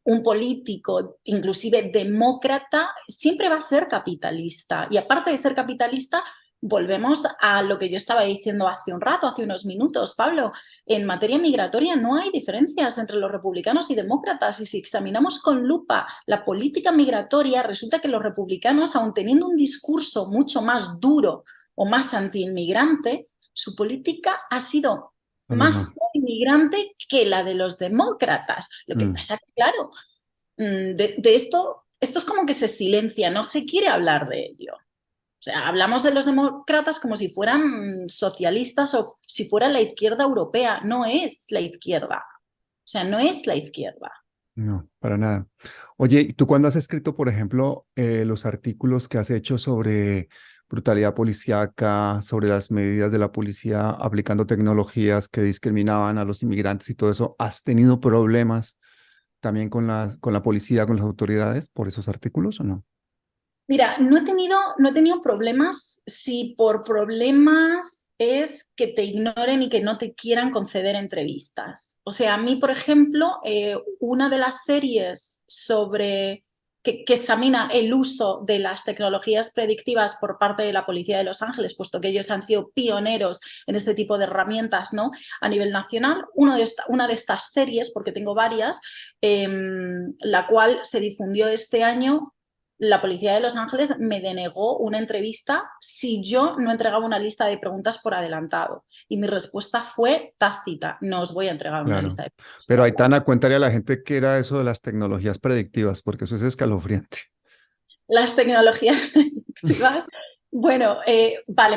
Speaker 2: un político, inclusive demócrata, siempre va a ser capitalista. Y aparte de ser capitalista, volvemos a lo que yo estaba diciendo hace un rato, hace unos minutos, Pablo. En materia migratoria no hay diferencias entre los republicanos y demócratas. Y si examinamos con lupa la política migratoria, resulta que los republicanos, aun teniendo un discurso mucho más duro o más antiinmigrante, su política ha sido
Speaker 1: La
Speaker 2: más
Speaker 1: misma.
Speaker 2: inmigrante que la de los demócratas. Lo que
Speaker 1: Mm.
Speaker 2: pasa que, claro, de esto es como que se silencia, no se quiere hablar de ello. O sea, hablamos de los demócratas como si fueran socialistas o si fuera la izquierda europea. No es la izquierda. O sea, no es la izquierda.
Speaker 1: No, para nada. Oye, ¿y tú cuándo has escrito, por ejemplo, los artículos que has hecho sobre brutalidad policíaca, sobre las medidas de la policía aplicando tecnologías que discriminaban a los inmigrantes y todo eso? ¿Has tenido problemas también con la policía, con las autoridades por esos artículos o no?
Speaker 2: Mira, no he tenido problemas si por problemas es que te ignoren y que no te quieran conceder entrevistas. O sea, a mí, por ejemplo, una de las series que examina el uso de las tecnologías predictivas por parte de la Policía de Los Ángeles, puesto que ellos han sido pioneros en este tipo de herramientas, ¿no? A nivel nacional, una de estas series, porque tengo varias, la cual se difundió este año, la Policía de Los Ángeles me denegó una entrevista si yo no entregaba una lista de preguntas por adelantado. Y mi respuesta fue tácita: no os voy a entregar una
Speaker 1: Claro.
Speaker 2: lista de preguntas por
Speaker 1: Pero
Speaker 2: adelantado.
Speaker 1: Aitana, cuéntale a la gente qué era eso de las tecnologías predictivas, porque eso es escalofriante.
Speaker 2: Las tecnologías predictivas. Bueno, vale,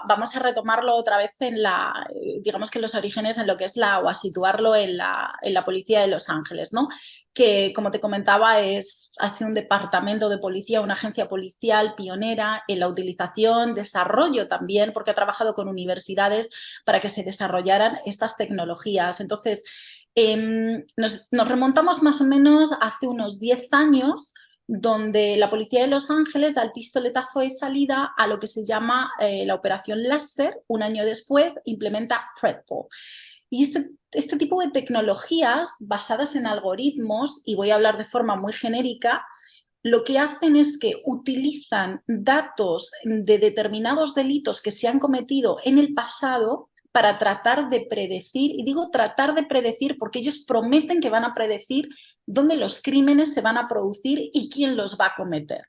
Speaker 2: vamos a retomarlo otra vez digamos que los orígenes en lo que es o a situarlo en la Policía de Los Ángeles, ¿no? Que, como te comentaba, ha sido un departamento de policía, una agencia policial pionera en la utilización, desarrollo también, porque ha trabajado con universidades para que se desarrollaran estas tecnologías. Entonces, nos remontamos más o menos hace unos 10 años, donde la Policía de Los Ángeles da el pistoletazo de salida a lo que se llama la Operación Láser. Un año después implementa Predpol. Y este tipo de tecnologías basadas en algoritmos, y voy a hablar de forma muy genérica, lo que hacen es que utilizan datos de determinados delitos que se han cometido en el pasado para tratar de predecir, y digo tratar de predecir porque ellos prometen que van a predecir dónde los crímenes se van a producir y quién los va a cometer.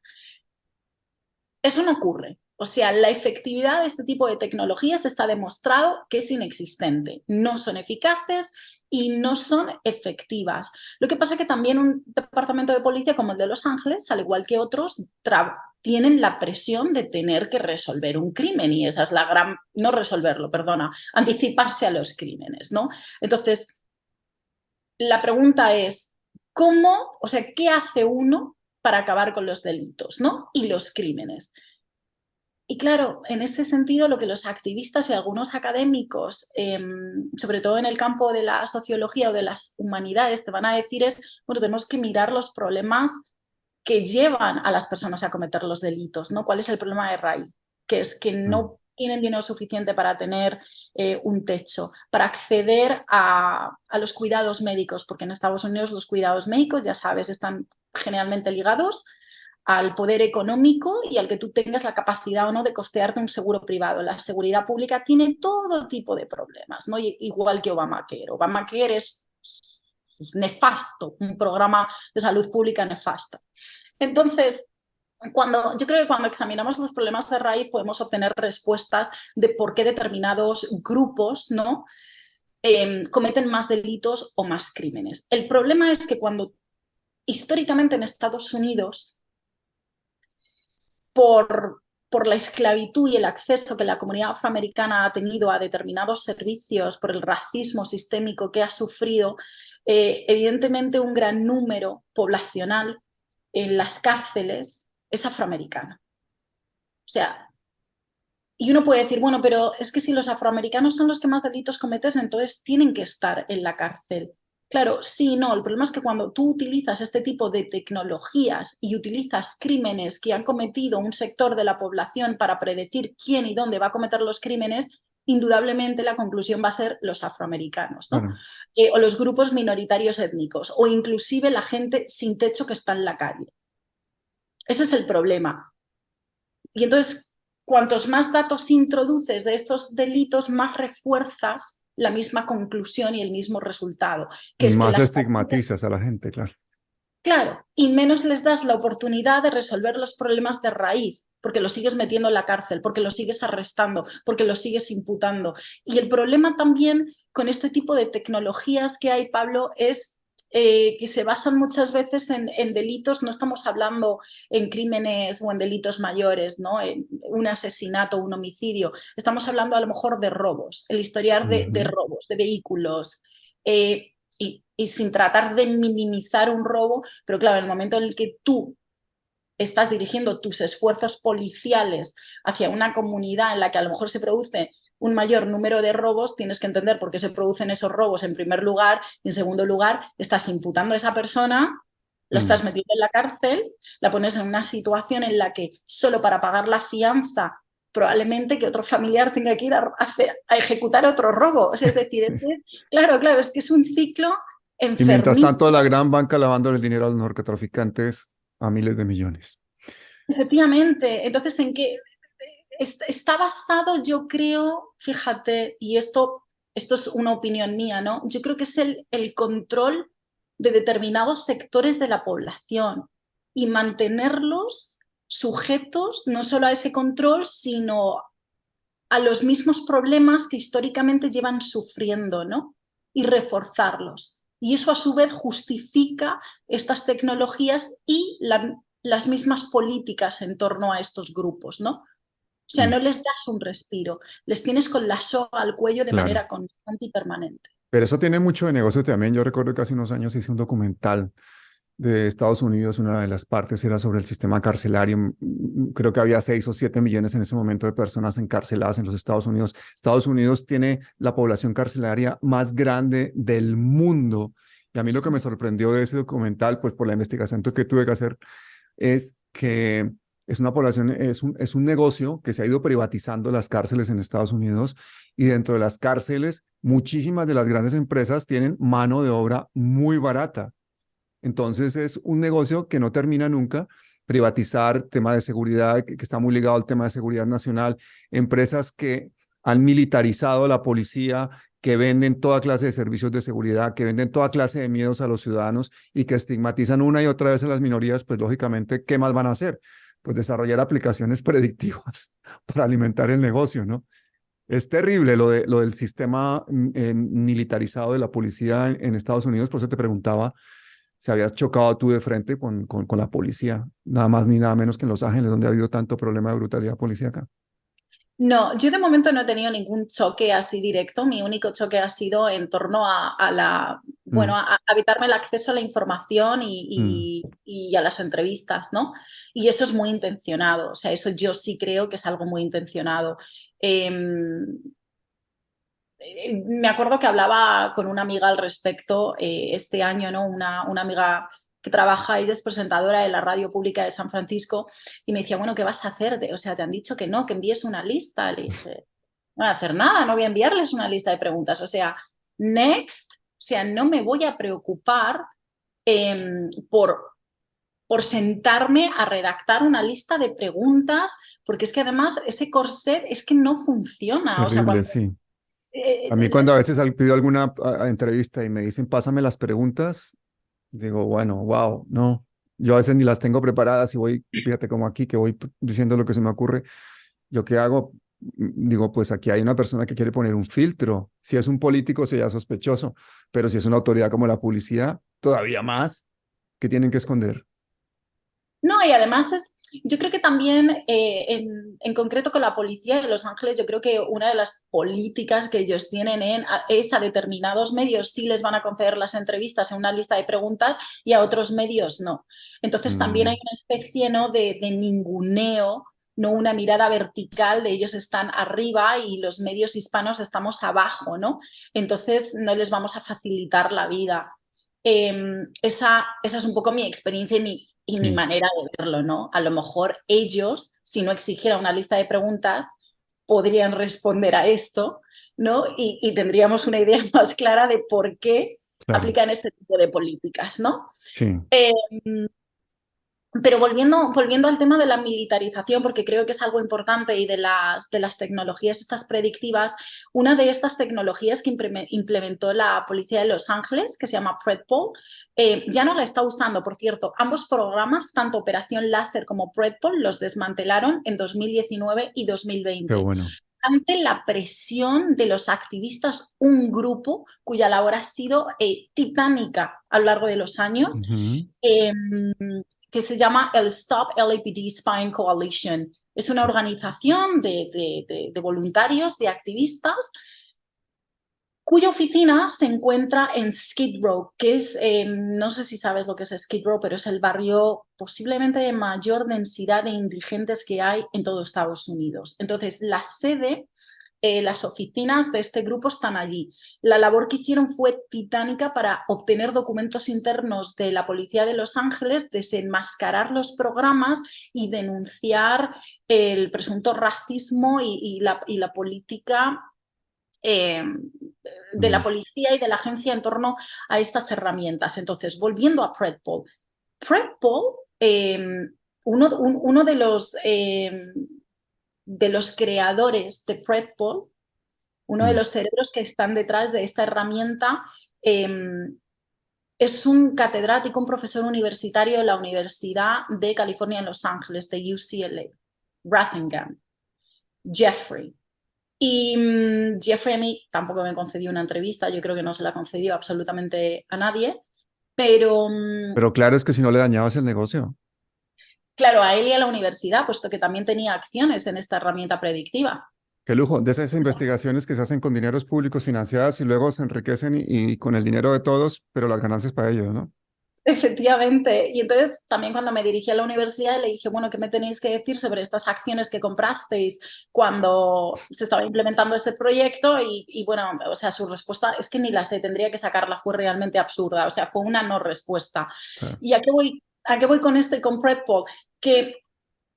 Speaker 2: Eso no ocurre. O sea, la efectividad de este tipo de tecnologías está demostrado que es inexistente. No son eficaces y no son efectivas. Lo que pasa es que también un departamento de policía como el de Los Ángeles, al igual que otros, tienen la presión de tener que resolver un crimen y esa es la gran, no resolverlo, perdona, anticiparse a los crímenes, ¿no? Entonces, la pregunta es, ¿cómo, o sea, qué hace uno para acabar con los delitos, ¿no? Y los crímenes. Y claro, en ese sentido, lo que los activistas y algunos académicos, sobre todo en el campo de la sociología o de las humanidades, te van a decir es, bueno, tenemos que mirar los problemas que llevan a las personas a cometer los delitos, ¿no? ¿Cuál es el problema de raíz? Que es que
Speaker 1: Mm.
Speaker 2: no tienen dinero suficiente para tener un techo, para acceder a los cuidados médicos, porque en Estados Unidos los cuidados médicos, ya sabes, están generalmente ligados al poder económico y al que tú tengas la capacidad o no de costearte un seguro privado. La seguridad pública tiene todo tipo de problemas, ¿no? Igual que Obamacare. Obamacare es nefasto, un programa de salud pública nefasto. Entonces, yo creo que cuando examinamos los problemas de raíz podemos obtener respuestas de por qué determinados grupos, ¿no? Cometen más delitos o más crímenes. El problema es que cuando históricamente en Estados Unidos por la esclavitud y el acceso que la comunidad afroamericana ha tenido a determinados servicios, por el racismo sistémico que ha sufrido, evidentemente un gran número poblacional en las cárceles es afroamericano. O sea, y uno puede decir, bueno, pero es que si los afroamericanos son los que más delitos cometen, entonces tienen que estar en la cárcel. Claro, sí, no. El problema es que cuando tú utilizas este tipo de tecnologías y utilizas crímenes que han cometido un sector de la población para predecir quién y dónde va a cometer los crímenes, indudablemente la conclusión va a ser los afroamericanos, ¿no?
Speaker 1: Claro.
Speaker 2: O los grupos minoritarios étnicos, o inclusive la gente sin techo que está en la calle. Ese es el problema. Y entonces, cuantos más datos introduces de estos delitos, más refuerzas la misma conclusión y el mismo resultado, que
Speaker 1: Y
Speaker 2: es que
Speaker 1: más
Speaker 2: las
Speaker 1: estigmatizas a la gente, claro.
Speaker 2: claro, y menos les das la oportunidad de resolver los problemas de raíz, porque los sigues metiendo en la cárcel, porque los sigues arrestando, porque los sigues imputando. Y el problema también con este tipo de tecnologías que hay, Pablo, es que se basan muchas veces en delitos, no estamos hablando en crímenes o en delitos mayores, ¿no? En un asesinato, un homicidio, estamos hablando a lo mejor de robos, el historial de robos, de vehículos. Y sin tratar de minimizar un robo, pero claro, en el momento en el que tú estás dirigiendo tus esfuerzos policiales hacia una comunidad en la que a lo mejor se produce un mayor número de robos, tienes que entender por qué se producen esos robos en primer lugar y en segundo lugar estás imputando a esa persona, la
Speaker 1: Mm.
Speaker 2: estás metiendo en la cárcel, la pones en una situación en la que solo para pagar la fianza probablemente que otro familiar tenga que ir a ejecutar otro robo. O sea, es decir, claro, claro, es que es un ciclo
Speaker 1: Y mientras tanto, la
Speaker 2: enfermizo.
Speaker 1: gran banca lavando el dinero a los narcotraficantes a miles de millones.
Speaker 2: Efectivamente. Entonces, ¿en qué está basado? Yo creo, fíjate, y esto es una opinión mía, ¿no? Yo creo que es el control de determinados sectores de la población y mantenerlos sujetos no solo a ese control, sino a los mismos problemas que históricamente llevan sufriendo, ¿no? Y reforzarlos. Y eso a su vez justifica estas tecnologías y las mismas políticas en torno a estos grupos, ¿no? O sea,
Speaker 1: Mm.
Speaker 2: no les das un respiro, les tienes con la soga al cuello de
Speaker 1: Claro.
Speaker 2: manera constante y permanente.
Speaker 1: Pero eso tiene mucho de negocio también. Yo recuerdo que hace unos años hice un documental de Estados Unidos. Una de las partes era sobre el sistema carcelario. Creo que había 6 o 7 millones en ese momento de personas encarceladas en los Estados Unidos. Estados Unidos tiene la población carcelaria más grande del mundo. Y a mí lo que me sorprendió de ese documental, pues por la investigación que tuve que hacer, es que es una población, es un negocio que se ha ido privatizando las cárceles en Estados Unidos y dentro de las cárceles muchísimas de las grandes empresas tienen mano de obra muy barata. Entonces es un negocio que no termina nunca. Privatizar tema de seguridad, que está muy ligado al tema de seguridad nacional, empresas que han militarizado a la policía, que venden toda clase de servicios de seguridad, que venden toda clase de miedos a los ciudadanos y que estigmatizan una y otra vez a las minorías, pues lógicamente, ¿qué más van a hacer? Pues desarrollar aplicaciones predictivas para alimentar el negocio, ¿no? Es terrible lo del sistema militarizado de la policía en Estados Unidos, por eso te preguntaba, si habías chocado tú de frente con la policía, nada más ni nada menos que en Los Ángeles, donde ha habido tanto problema de brutalidad policíaca.
Speaker 2: No, yo de momento no he tenido ningún choque así directo. Mi único choque ha sido en torno a la, bueno,
Speaker 1: Mm,
Speaker 2: a evitarme el acceso a la información
Speaker 1: mm,
Speaker 2: y a las entrevistas, ¿no? Y eso es muy intencionado. O sea, eso yo sí creo que es algo muy intencionado. Em, Me acuerdo que hablaba con una amiga al respecto este año, ¿no? Una amiga que trabaja, ella es presentadora de la radio pública de San Francisco y me decía, bueno, ¿qué vas a hacer? O sea, te han dicho que no, que envíes una lista. Le dije, no voy a hacer nada, no voy a enviarles una lista de preguntas. O sea, next, o sea, no me voy a preocupar por sentarme a redactar una lista de preguntas, porque es que además ese corset es que no funciona. O sea,
Speaker 1: terrible,
Speaker 2: cuando
Speaker 1: sí.
Speaker 2: eh,
Speaker 1: A mí cuando a veces pido alguna entrevista y me dicen, pásame las preguntas, digo, bueno, wow, no. Yo a veces ni las tengo preparadas y voy, fíjate como aquí, que voy diciendo lo que se me ocurre. ¿Yo qué hago? Digo, pues aquí hay una persona que quiere poner un filtro. Si es un político, sería sospechoso, pero si es una autoridad como la policía, todavía más, que tienen que esconder.
Speaker 2: No, y además yo creo que también en concreto con la policía de Los Ángeles, yo creo que una de las políticas que ellos tienen es a determinados medios sí les van a conceder las entrevistas en una lista de preguntas y a otros medios no. Entonces también hay
Speaker 1: Mm,
Speaker 2: una especie, ¿no? de ninguneo, no una mirada vertical de ellos están arriba y los medios hispanos estamos abajo, ¿no? Entonces no les vamos a facilitar la vida. Esa es un poco mi experiencia y mi
Speaker 1: sí,
Speaker 2: manera de verlo, ¿no? A lo mejor ellos, si no exigiera una lista de preguntas, podrían responder a esto, ¿no? Y tendríamos una idea más clara de por qué
Speaker 1: claro,
Speaker 2: aplican este tipo de políticas, ¿no?
Speaker 1: sí,
Speaker 2: Eh, pero volviendo al tema de la militarización, porque creo que es algo importante y de las tecnologías estas predictivas, una de estas tecnologías que implementó la policía de Los Ángeles, que se llama Predpol, ya no la está usando. Por cierto, ambos programas, tanto Operación Láser como Predpol, los desmantelaron en 2019 y
Speaker 1: qué
Speaker 2: 2020
Speaker 1: bueno.
Speaker 2: ante la presión de los activistas, un grupo cuya labor ha sido titánica a lo largo de los años,
Speaker 1: Ujú.
Speaker 2: eh, que se llama el Stop LAPD Spying Coalition. Es una organización de voluntarios, de activistas, cuya oficina se encuentra en Skid Row, que es, no sé si sabes lo que es Skid Row, pero es el barrio posiblemente de mayor densidad de indigentes que hay en todo Estados Unidos. Entonces, la sede, las oficinas de este grupo están allí. La labor que hicieron fue titánica para obtener documentos internos de la policía de Los Ángeles, desenmascarar los programas y denunciar el presunto racismo y la política eh, de la
Speaker 1: Mm,
Speaker 2: policía y de la agencia en torno a estas herramientas. Entonces, volviendo a Predpol, Predpol, uno de los creadores de Predpol, uno de
Speaker 1: mm.
Speaker 2: los cerebros que están detrás de esta herramienta, eh, es un catedrático, un profesor universitario de la Universidad de California en Los Ángeles, de UCLA, Rutherglen, Jeffrey. Y Jeffrey a mí tampoco me concedió una entrevista, yo creo que no se la concedió absolutamente a nadie, pero
Speaker 1: Pero claro, es que si no le dañabas el negocio.
Speaker 2: claro, a él y a la universidad, puesto que también tenía acciones en esta herramienta predictiva.
Speaker 1: Qué lujo, de esas investigaciones que se hacen con dineros públicos financiadas y luego se enriquecen y con el dinero de todos, pero las ganancias para ellos, ¿no?
Speaker 2: Efectivamente. Y entonces también cuando me dirigí a la universidad le dije, bueno, ¿qué me tenéis que decir sobre estas acciones que comprasteis cuando se estaba implementando este proyecto? Y bueno, o sea, su respuesta es que ni la sé, tendría que sacarla, fue realmente absurda, o sea, fue una no respuesta.
Speaker 1: Claro.
Speaker 2: ¿Y a qué voy con esto y con Predpol? Que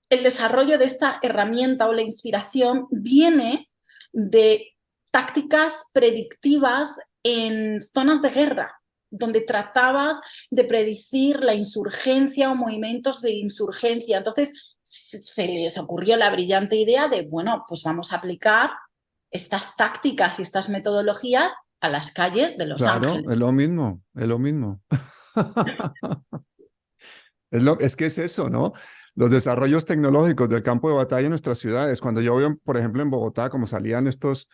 Speaker 2: el desarrollo de esta herramienta o la inspiración viene de tácticas predictivas en zonas de guerra, donde tratabas de predecir la insurgencia o movimientos de insurgencia. Entonces se les ocurrió la brillante idea de, bueno, pues vamos a aplicar estas tácticas y estas metodologías a las calles de Los
Speaker 1: Claro,
Speaker 2: Ángeles.
Speaker 1: es lo mismo, es lo mismo. Es que es eso, ¿no? los desarrollos tecnológicos del campo de batalla en nuestras ciudades. Cuando yo veo, por ejemplo, en Bogotá, como salían estos,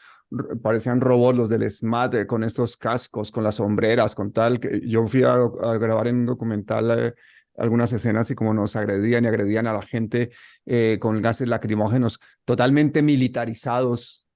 Speaker 1: parecían robots los del SMAT, con estos cascos, con las sombreras, con tal, que yo fui a grabar en un documental algunas escenas y como nos agredían y agredían a la gente con gases lacrimógenos totalmente militarizados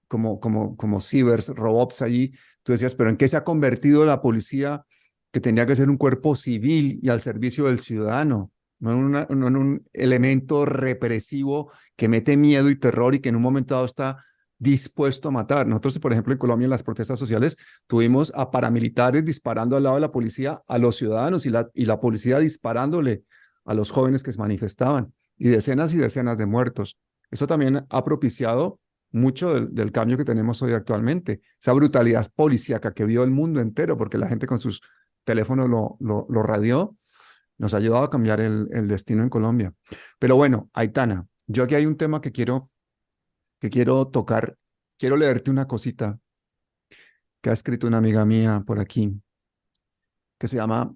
Speaker 1: como cibers, robots allí. Tú decías, pero ¿en qué se ha convertido la policía que tenía que ser un cuerpo civil y al servicio del ciudadano? No en un elemento represivo que mete miedo y terror y que en un momento dado está dispuesto a matar. Nosotros, por ejemplo, en Colombia, en las protestas sociales, tuvimos a paramilitares disparando al lado de la policía a los ciudadanos y la policía disparándole a los jóvenes que se manifestaban y decenas de muertos. Eso también ha propiciado mucho del cambio que tenemos hoy actualmente. Esa brutalidad policíaca que vio el mundo entero, porque la gente con sus teléfonos lo radió, nos ha ayudado a cambiar el destino en Colombia. Pero bueno, Aitana, yo aquí hay un tema que quiero tocar. Quiero leerte una cosita que ha escrito una amiga mía por aquí, que se llama,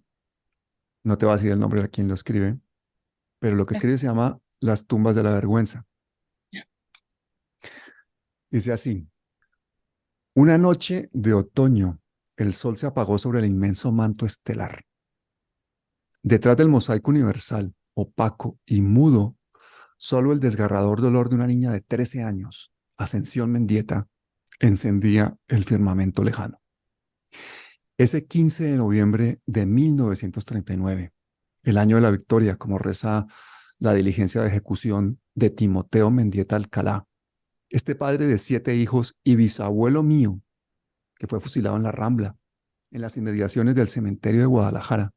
Speaker 1: no te voy a decir el nombre de quien lo escribe, pero lo que escribe se llama Las tumbas de la vergüenza. Dice así: una noche de otoño, el sol se apagó sobre el inmenso manto estelar. Detrás del mosaico universal, opaco y mudo, solo el desgarrador dolor de una niña de 13 años, Ascensión Mendieta, encendía el firmamento lejano. Ese 15 de noviembre de 1939, el año de la victoria, como reza la diligencia de ejecución de Timoteo Mendieta Alcalá, este padre de 7 hijos y bisabuelo mío, que fue fusilado en la Rambla, en las inmediaciones del cementerio de Guadalajara,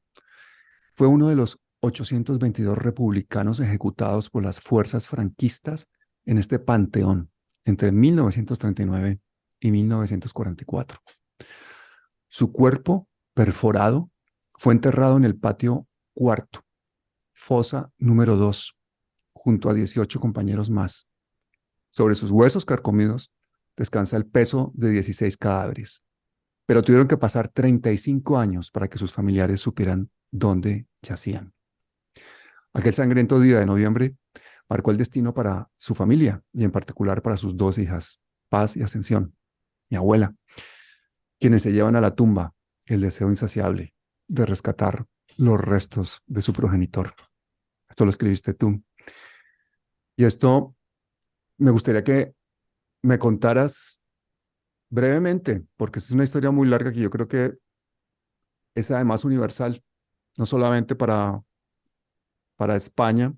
Speaker 1: fue uno de los 822 republicanos ejecutados por las fuerzas franquistas en este panteón entre 1939 y 1944. Su cuerpo, perforado, fue enterrado en el patio cuarto, fosa número 2, junto a 18 compañeros más. Sobre sus huesos carcomidos descansa el peso de 16 cadáveres, pero tuvieron que pasar 35 años para que sus familiares supieran dónde yacían. Aquel sangriento día de noviembre marcó el destino para su familia y en particular para sus 2 hijas, Paz y Ascensión, mi abuela, quienes se llevan a la tumba el deseo insaciable de rescatar los restos de su progenitor. Esto lo escribiste tú. Y esto me gustaría que me contaras brevemente, porque es una historia muy larga que yo creo que es además universal, no solamente para España,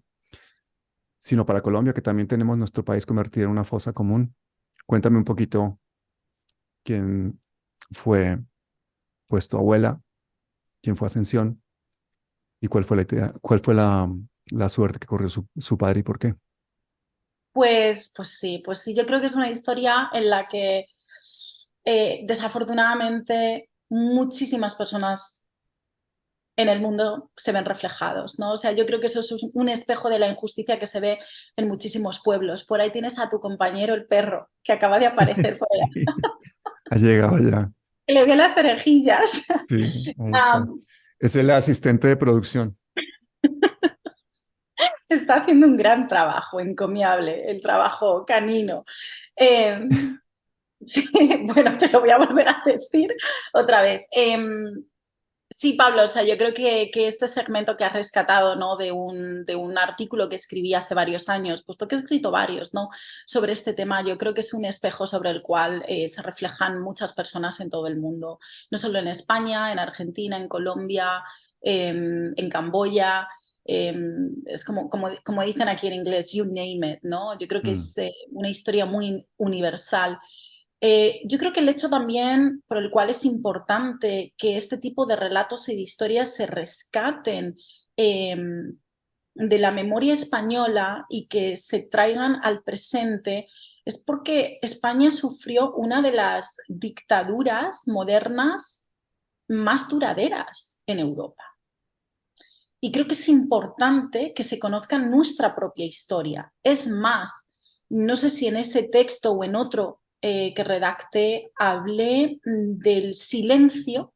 Speaker 1: sino para Colombia, que también tenemos nuestro país convertido en una fosa común. Cuéntame un poquito quién fue pues tu abuela, quién fue Ascensión y cuál fue la suerte que corrió su padre y por qué.
Speaker 2: Pues sí, yo creo que es una historia en la que desafortunadamente muchísimas personas en el mundo se ven reflejados, ¿no? O sea, yo creo que eso es un espejo de la injusticia que se ve en muchísimos pueblos. Por ahí tienes a tu compañero el perro, que acaba de aparecer por allá,
Speaker 1: Sí, ha llegado ya.
Speaker 2: que le vio las orejillas.
Speaker 1: Sí, ahí está. Es el asistente de producción.
Speaker 2: Está haciendo un gran trabajo, encomiable, el trabajo canino. Eh, sí, bueno, te lo voy a volver a decir otra vez. Sí, Pablo, o sea, yo creo que este segmento que has rescatado, ¿no? De un artículo que escribí hace varios años, puesto que he escrito varios, ¿no? Sobre este tema, yo creo que es un espejo sobre el cual se reflejan muchas personas en todo el mundo, no solo en España, en Argentina, en Colombia, en Camboya. Es como dicen aquí en inglés, you name it, ¿no? Yo creo que
Speaker 1: Mm,
Speaker 2: es una historia muy universal. Yo creo que el hecho también por el cual es importante que este tipo de relatos y de historias se rescaten eh, de la memoria española y que se traigan al presente es porque España sufrió una de las dictaduras modernas más duraderas en Europa. Y creo que es importante que se conozca nuestra propia historia. Es más, no sé si en ese texto o en otro que redacté hablé del silencio,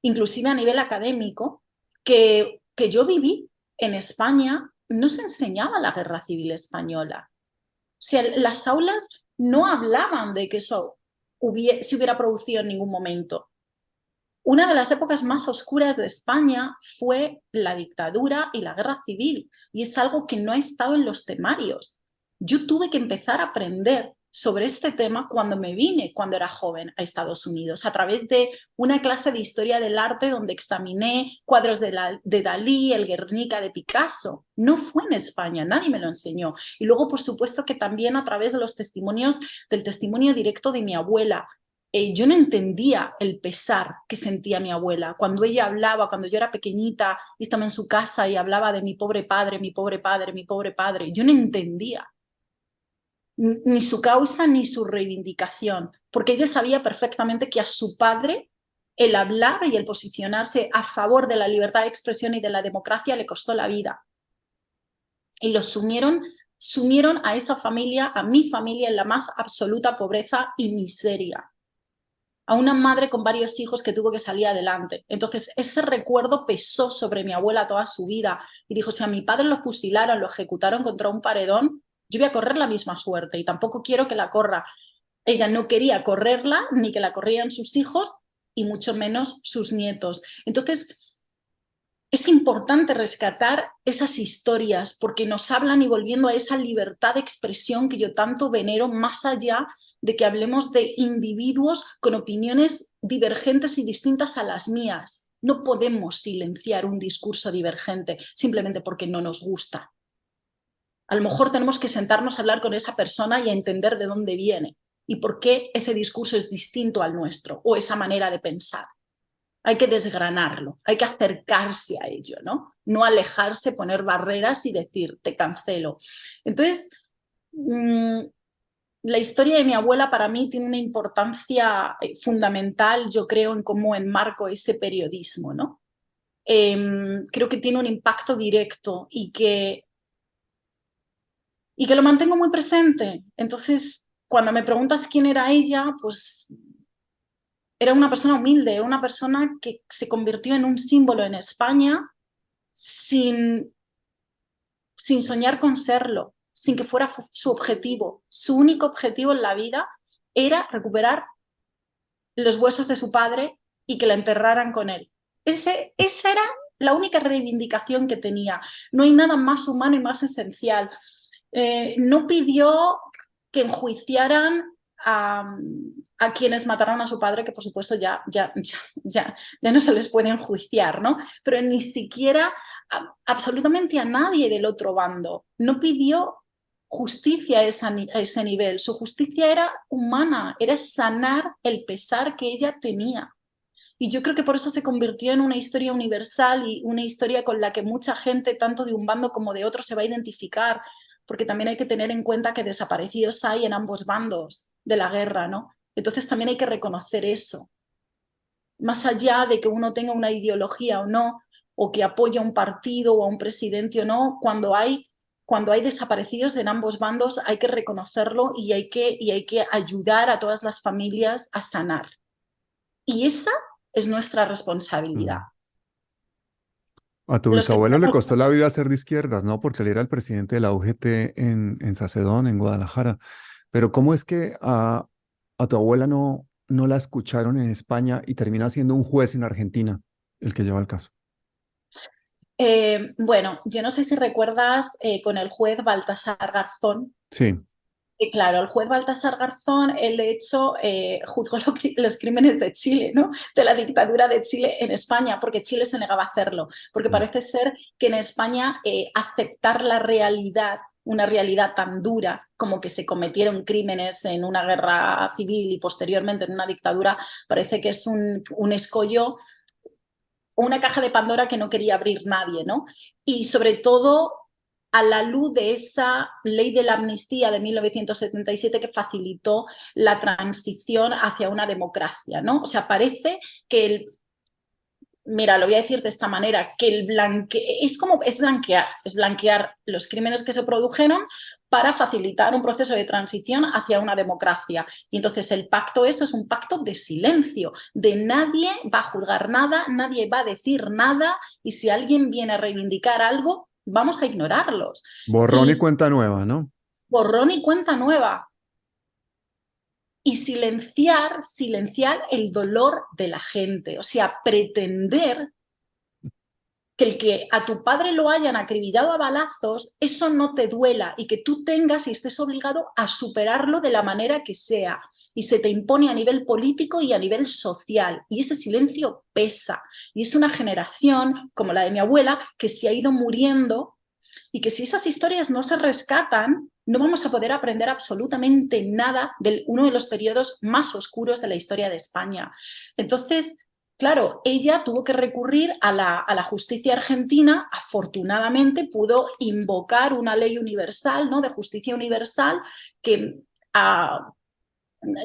Speaker 2: inclusive a nivel académico, que yo viví en España no se enseñaba la guerra civil española. O sea, las aulas no hablaban de que eso se hubiera producido en ningún momento. Una de las épocas más oscuras de España fue la dictadura y la guerra civil, y es algo que no ha estado en los temarios. Yo tuve que empezar a aprender sobre este tema cuando me vine, cuando era joven, a Estados Unidos, a través de una clase de historia del arte donde examiné cuadros de Dalí, el Guernica de Picasso. No fue en España, nadie me lo enseñó. Y luego, por supuesto, que también a través de los testimonios, del testimonio directo de mi abuela. Yo no entendía el pesar que sentía mi abuela. Cuando ella hablaba, cuando yo era pequeñita, y estaba en su casa y hablaba de mi pobre padre, mi pobre padre, mi pobre padre, yo no entendía ni su causa ni su reivindicación, porque ella sabía perfectamente que a su padre el hablar y el posicionarse a favor de la libertad de expresión y de la democracia le costó la vida. Y lo sumieron a esa familia, a mi familia, en la más absoluta pobreza y miseria. A una madre con varios hijos que tuvo que salir adelante. Entonces, ese recuerdo pesó sobre mi abuela toda su vida y dijo, si a mi padre lo fusilaron, lo ejecutaron contra un paredón, yo voy a correr la misma suerte y tampoco quiero que la corra. Ella no quería correrla, ni que la corrieran sus hijos y mucho menos sus nietos. Entonces, es importante rescatar esas historias porque nos hablan y volviendo a esa libertad de expresión que yo tanto venero, más allá de que hablemos de individuos con opiniones divergentes y distintas a las mías. No podemos silenciar un discurso divergente simplemente porque no nos gusta. A lo mejor tenemos que sentarnos a hablar con esa persona y a entender de dónde viene y por qué ese discurso es distinto al nuestro o esa manera de pensar. Hay que desgranarlo, hay que acercarse a ello, ¿no? No alejarse, poner barreras y decir, te cancelo. Entonces, la historia de mi abuela para mí tiene una importancia fundamental, yo creo, en cómo enmarco ese periodismo, ¿no? Creo que tiene un impacto directo y que lo mantengo muy presente. Entonces, cuando me preguntas quién era ella, pues era una persona humilde, era una persona que se convirtió en un símbolo en España sin soñar con serlo, sin que fuera su objetivo. Su único objetivo en la vida era recuperar los huesos de su padre y que la enterraran con él. Esa era la única reivindicación que tenía. No hay nada más humano y más esencial. No pidió que enjuiciaran a quienes mataron a su padre, que por supuesto ya no se les puede enjuiciar, ¿no? Pero ni siquiera absolutamente a nadie del otro bando. No pidió justicia a ese nivel. Su justicia era humana, era sanar el pesar que ella tenía. Y yo creo que por eso se convirtió en una historia universal y una historia con la que mucha gente, tanto de un bando como de otro, se va a identificar, porque también hay que tener en cuenta que desaparecidos hay en ambos bandos de la guerra, ¿no? Entonces también hay que reconocer eso. Más allá de que uno tenga una ideología o no, o que apoya a un partido o a un presidente o no, cuando hay desaparecidos en ambos bandos hay que reconocerlo y hay que ayudar a todas las familias a sanar. Y esa es nuestra responsabilidad.
Speaker 1: A tu bisabuelo le costó la vida ser de izquierdas, ¿no? Porque él era el presidente de la UGT en Sacedón, en Guadalajara. Pero ¿cómo es que a tu abuela no la escucharon en España y termina siendo un juez en Argentina el que lleva el caso?
Speaker 2: Bueno, yo no sé si recuerdas con el juez Baltasar Garzón.
Speaker 1: Sí.
Speaker 2: Claro, el juez Baltasar Garzón, él de hecho juzgó los crímenes de Chile, ¿no? De la dictadura de Chile en España, porque Chile se negaba a hacerlo, porque parece ser que en España aceptar la realidad, una realidad tan dura como que se cometieron crímenes en una guerra civil y posteriormente en una dictadura, parece que es un escollo o una caja de Pandora que no quería abrir nadie, ¿no? Y sobre todo a la luz de esa ley de la amnistía de 1977 que facilitó la transición hacia una democracia, ¿no? O sea, parece que mira, lo voy a decir de esta manera, que es blanquear los crímenes que se produjeron para facilitar un proceso de transición hacia una democracia. Y entonces el pacto, eso es un pacto de silencio, de nadie va a juzgar nada, nadie va a decir nada, y si alguien viene a reivindicar algo, vamos a ignorarlos.
Speaker 1: Borrón y
Speaker 2: Y
Speaker 1: cuenta nueva, ¿no?
Speaker 2: borrón y cuenta nueva. Y silenciar el dolor de la gente. O sea, pretender que el que a tu padre lo hayan acribillado a balazos, eso no te duela y que tú tengas y estés obligado a superarlo de la manera que sea. Y se te impone a nivel político y a nivel social. Y ese silencio pesa. Y es una generación, como la de mi abuela, que se ha ido muriendo y que si esas historias no se rescatan, no vamos a poder aprender absolutamente nada de uno de los periodos más oscuros de la historia de España. Entonces, claro, ella tuvo que recurrir a la justicia argentina. Afortunadamente pudo invocar una ley universal, ¿no? De justicia universal que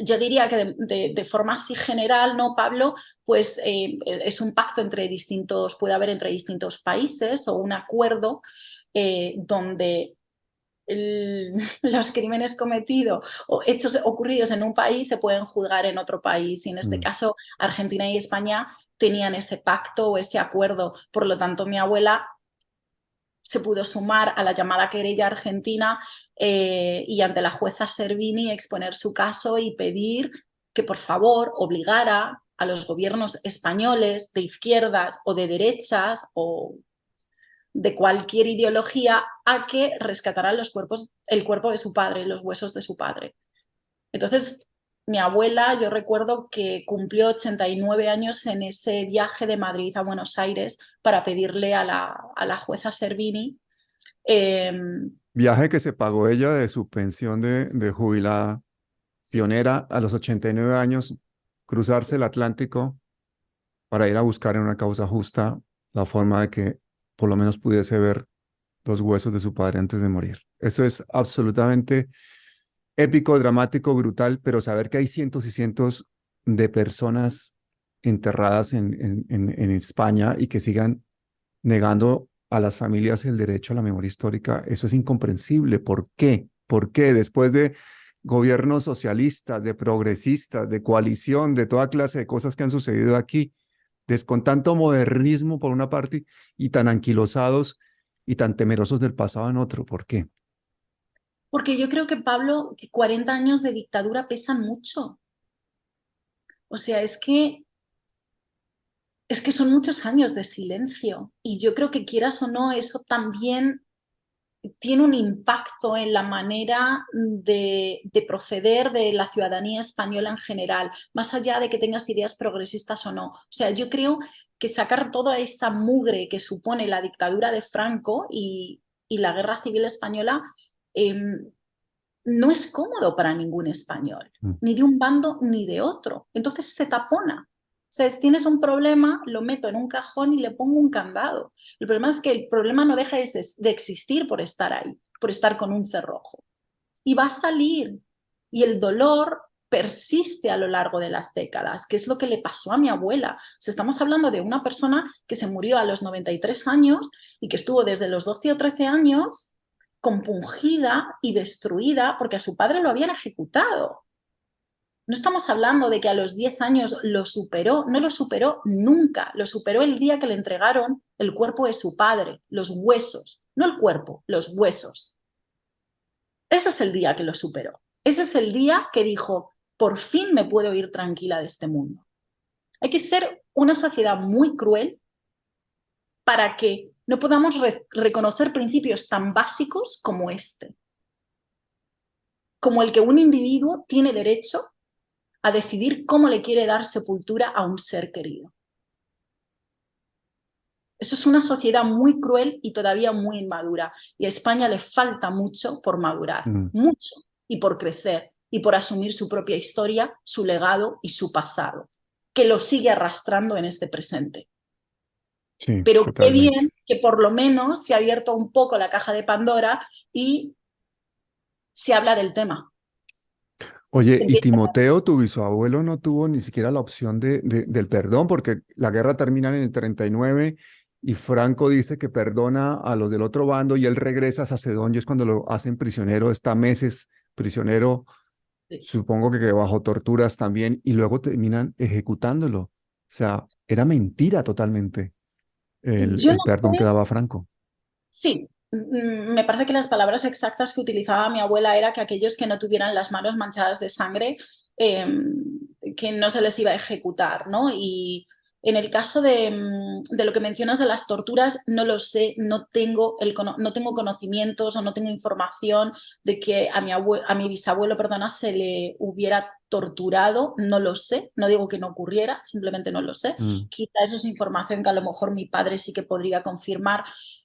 Speaker 2: yo diría que de forma así general, ¿no, Pablo? Pues es un pacto entre distintos, puede haber entre distintos países o un acuerdo donde los crímenes cometidos o hechos ocurridos en un país se pueden juzgar en otro país. Y en este
Speaker 1: Mm.
Speaker 2: caso, Argentina y España tenían ese pacto o ese acuerdo. Por lo tanto, mi abuela se pudo sumar a la llamada querella argentina y ante la jueza Servini exponer su caso y pedir que por favor obligara a los gobiernos españoles de izquierdas o de derechas o de cualquier ideología a que rescataran el cuerpo de su padre, los huesos de su padre. Entonces, mi abuela, yo recuerdo que cumplió 89 años en ese viaje de Madrid a Buenos Aires para pedirle a la jueza Servini. Eh,
Speaker 1: Viaje que se pagó ella de su pensión de jubilada, pionera a los 89 años, cruzarse el Atlántico para ir a buscar en una causa justa la forma de que por lo menos pudiese ver los huesos de su padre antes de morir. Eso es absolutamente épico, dramático, brutal, pero saber que hay cientos y cientos de personas enterradas en España y que sigan negando a las familias el derecho a la memoria histórica, eso es incomprensible. ¿Por qué? ¿Por qué después de gobiernos socialistas, de progresistas, de coalición, de toda clase de cosas que han sucedido aquí, con tanto modernismo por una parte y tan anquilosados y tan temerosos del pasado en otro? ¿Por qué?
Speaker 2: porque yo creo que, Pablo, que 40 años de dictadura pesan mucho. O sea, es que son muchos años de silencio. Y yo creo que quieras o no, eso también tiene un impacto en la manera de proceder de la ciudadanía española en general, más allá de que tengas ideas progresistas o no. O sea, yo creo que sacar toda esa mugre que supone la dictadura de Franco y la guerra civil española eh, no es cómodo para ningún español,
Speaker 1: Mm.
Speaker 2: ni de un bando ni de otro. Entonces se tapona. O sea, si tienes un problema, lo meto en un cajón y le pongo un candado. El problema es que el problema no deja de existir por estar ahí, por estar con un cerrojo. Y va a salir. Y el dolor persiste a lo largo de las décadas, que es lo que le pasó a mi abuela. O sea, estamos hablando de una persona que se murió a los 93 años y que estuvo desde los 12 o 13 años compungida y destruida porque a su padre lo habían ejecutado. No estamos hablando de que a los 10 años lo superó, no lo superó nunca, lo superó el día que le entregaron el cuerpo de su padre, los huesos, no el cuerpo, los huesos. Ese es el día que lo superó. Ese es el día que dijo, por fin me puedo ir tranquila de este mundo. Hay que ser una sociedad muy cruel para que no podamos reconocer principios tan básicos como este, como el que un individuo tiene derecho a decidir cómo le quiere dar sepultura a un ser querido. Eso es una sociedad muy cruel y todavía muy inmadura. Y a España le falta mucho por madurar,
Speaker 1: Mm.
Speaker 2: mucho, y por crecer, y por asumir su propia historia, su legado y su pasado, que lo sigue arrastrando en este presente.
Speaker 1: Sí,
Speaker 2: Pero qué
Speaker 1: totalmente.
Speaker 2: bien que por lo menos se ha abierto un poco la caja de Pandora y se habla del tema.
Speaker 1: Oye, y Timoteo, tu bisabuelo, no tuvo ni siquiera la opción del perdón, porque la guerra termina en el 39 y Franco dice que perdona a los del otro bando y él regresa a Sacedón y es cuando lo hacen prisionero, está meses prisionero, supongo que bajo torturas también, y luego terminan ejecutándolo. O sea, era mentira totalmente
Speaker 2: Yo
Speaker 1: el
Speaker 2: no
Speaker 1: perdón que
Speaker 2: sé
Speaker 1: daba Franco.
Speaker 2: Sí, me parece que las palabras exactas que utilizaba mi abuela era que aquellos que no tuvieran las manos manchadas de sangre, eh, que no se les iba a ejecutar, ¿no? Y en el caso de lo que mencionas de las torturas, no lo sé, no tengo conocimientos o no tengo información de que a mi bisabuelo, perdona, se le hubiera torturado, no lo sé, no digo que no ocurriera, simplemente no lo sé.
Speaker 1: Mm.
Speaker 2: Quizá eso es información que a lo mejor mi padre sí que podría confirmar.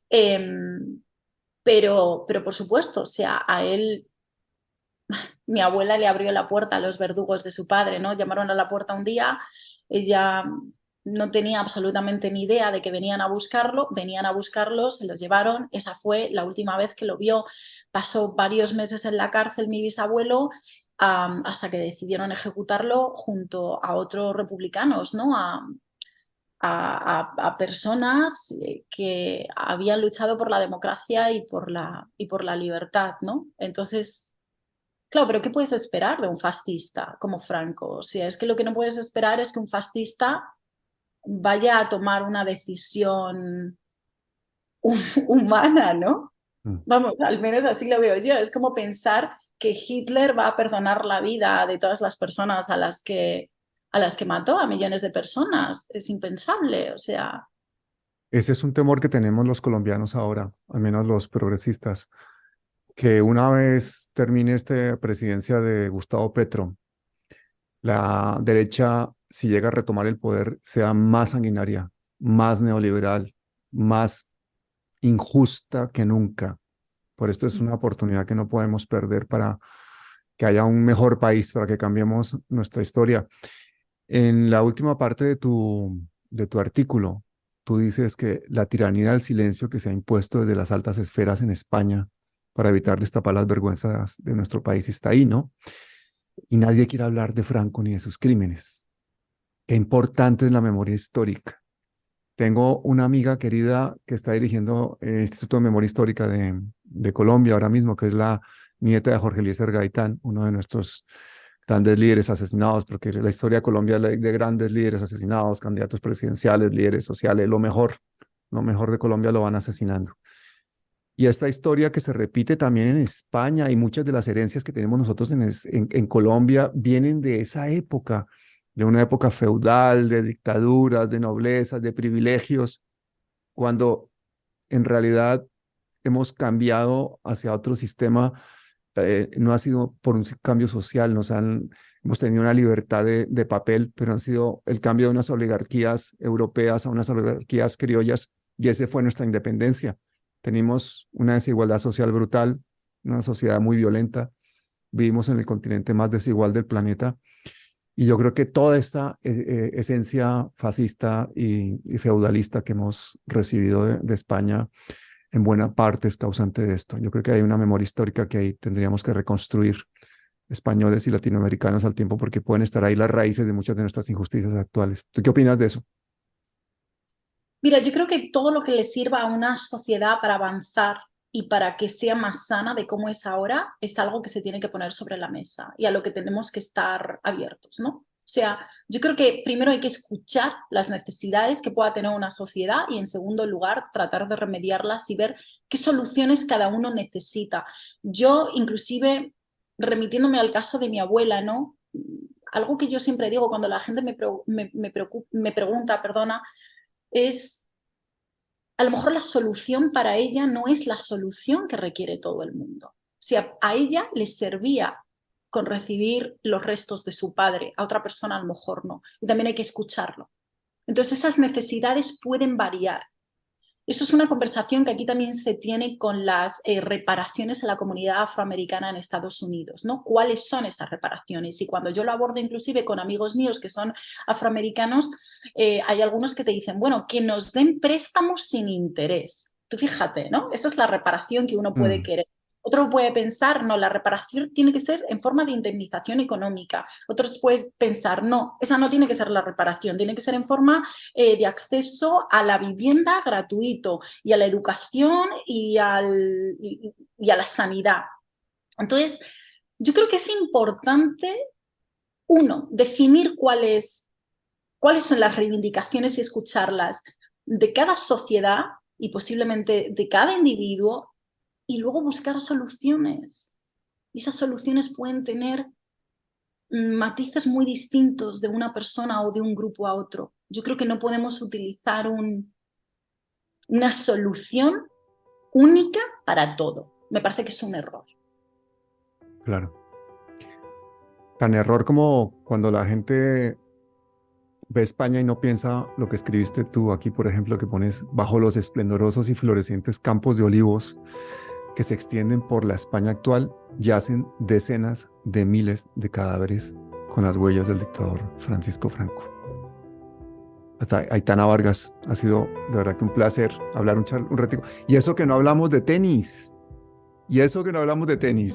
Speaker 2: Em, pero por supuesto, o sea, a él, mi abuela le abrió la puerta a los verdugos de su padre, ¿no? Llamaron a la puerta un día, ella no tenía absolutamente ni idea de que venían a buscarlo, venían a buscarlo, se lo llevaron, esa fue la última vez que lo vio. Pasó varios meses en la cárcel mi bisabuelo, hasta que decidieron ejecutarlo junto a otros republicanos, ¿no? A personas que habían luchado por la democracia y por la libertad, ¿no? Entonces, claro, pero ¿qué puedes esperar de un fascista como Franco? O sea, es que lo que no puedes esperar es que un fascista vaya a tomar una decisión humana, ¿no?
Speaker 1: Mm.
Speaker 2: Vamos, al menos así lo veo yo. Es como pensar que Hitler va a perdonar la vida de todas las personas a las que mató a millones de personas. Es impensable, o sea.
Speaker 1: Ese es un temor que tenemos los colombianos ahora, al menos los progresistas, que una vez termine esta presidencia de Gustavo Petro, la derecha, si llega a retomar el poder, sea más sanguinaria, más neoliberal, más injusta que nunca. Por esto es una oportunidad que no podemos perder para que haya un mejor país, para que cambiemos nuestra historia. En la última parte de tu artículo, tú dices que la tiranía del silencio que se ha impuesto desde las altas esferas en España para evitar destapar las vergüenzas de nuestro país está ahí, ¿no? Y nadie quiere hablar de Franco ni de sus crímenes. Qué importante es la memoria histórica. Tengo una amiga querida que está dirigiendo el Instituto de Memoria Histórica de Colombia ahora mismo, que es la nieta de Jorge Eliezer Gaitán, uno de nuestros grandes líderes asesinados, porque la historia de Colombia es de grandes líderes asesinados, candidatos presidenciales, líderes sociales, lo mejor de Colombia lo van asesinando. Y esta historia que se repite también en España y muchas de las herencias que tenemos nosotros en Colombia vienen de esa época, de una época feudal, de dictaduras, de noblezas, de privilegios, cuando en realidad hemos cambiado hacia otro sistema. No ha sido por un cambio social, hemos tenido una libertad de papel, pero han sido el cambio de unas oligarquías europeas a unas oligarquías criollas, y ese fue nuestra independencia. Tenemos una desigualdad social brutal, una sociedad muy violenta, vivimos en el continente más desigual del planeta, y yo creo que toda esta esencia fascista y feudalista que hemos recibido de España en buena parte es causante de esto. Yo creo que hay una memoria histórica que ahí tendríamos que reconstruir, españoles y latinoamericanos al tiempo, porque pueden estar ahí las raíces de muchas de nuestras injusticias actuales. ¿Tú qué opinas de eso?
Speaker 2: Mira, yo creo que todo lo que le sirva a una sociedad para avanzar y para que sea más sana de cómo es ahora es algo que se tiene que poner sobre la mesa y a lo que tenemos que estar abiertos, ¿no? O sea, yo creo que primero hay que escuchar las necesidades que pueda tener una sociedad y en segundo lugar tratar de remediarlas y ver qué soluciones cada uno necesita. Yo inclusive remitiéndome al caso de mi abuela, ¿no? Algo que yo siempre digo cuando la gente me pregunta, perdona, es a lo mejor la solución para ella no es la solución que requiere todo el mundo. O sea, a ella le servía con recibir los restos de su padre, a otra persona a lo mejor no. Y también hay que escucharlo. Entonces esas necesidades pueden variar. Eso es una conversación que aquí también se tiene con las reparaciones a la comunidad afroamericana en Estados Unidos, ¿no? ¿Cuáles son esas reparaciones? Y cuando yo lo abordo inclusive con amigos míos que son afroamericanos, hay algunos que te dicen, bueno, que nos den préstamos sin interés. Tú fíjate, ¿no? Esa es la reparación que uno puede
Speaker 1: Mm.
Speaker 2: querer. Otro puede pensar, no, la reparación tiene que ser en forma de indemnización económica. Otros pueden pensar, no, esa no tiene que ser la reparación, tiene que ser en forma de acceso a la vivienda gratuito y a la educación y a la sanidad. Entonces, yo creo que es importante, uno, definir cuáles son las reivindicaciones y escucharlas de cada sociedad y posiblemente de cada individuo y luego buscar soluciones. Y esas soluciones pueden tener matices muy distintos de una persona o de un grupo a otro. Yo creo que no podemos utilizar una solución única para todo. Me parece que es un error.
Speaker 1: Claro. Tan error como cuando la gente ve España y no piensa lo que escribiste tú aquí, por ejemplo, que pones bajo los esplendorosos y florecientes campos de olivos que se extienden por la España actual, yacen decenas de miles de cadáveres con las huellas del dictador Francisco Franco. Aitana Vargas, ha sido de verdad que un placer hablar un ratico. Y eso que no hablamos de tenis,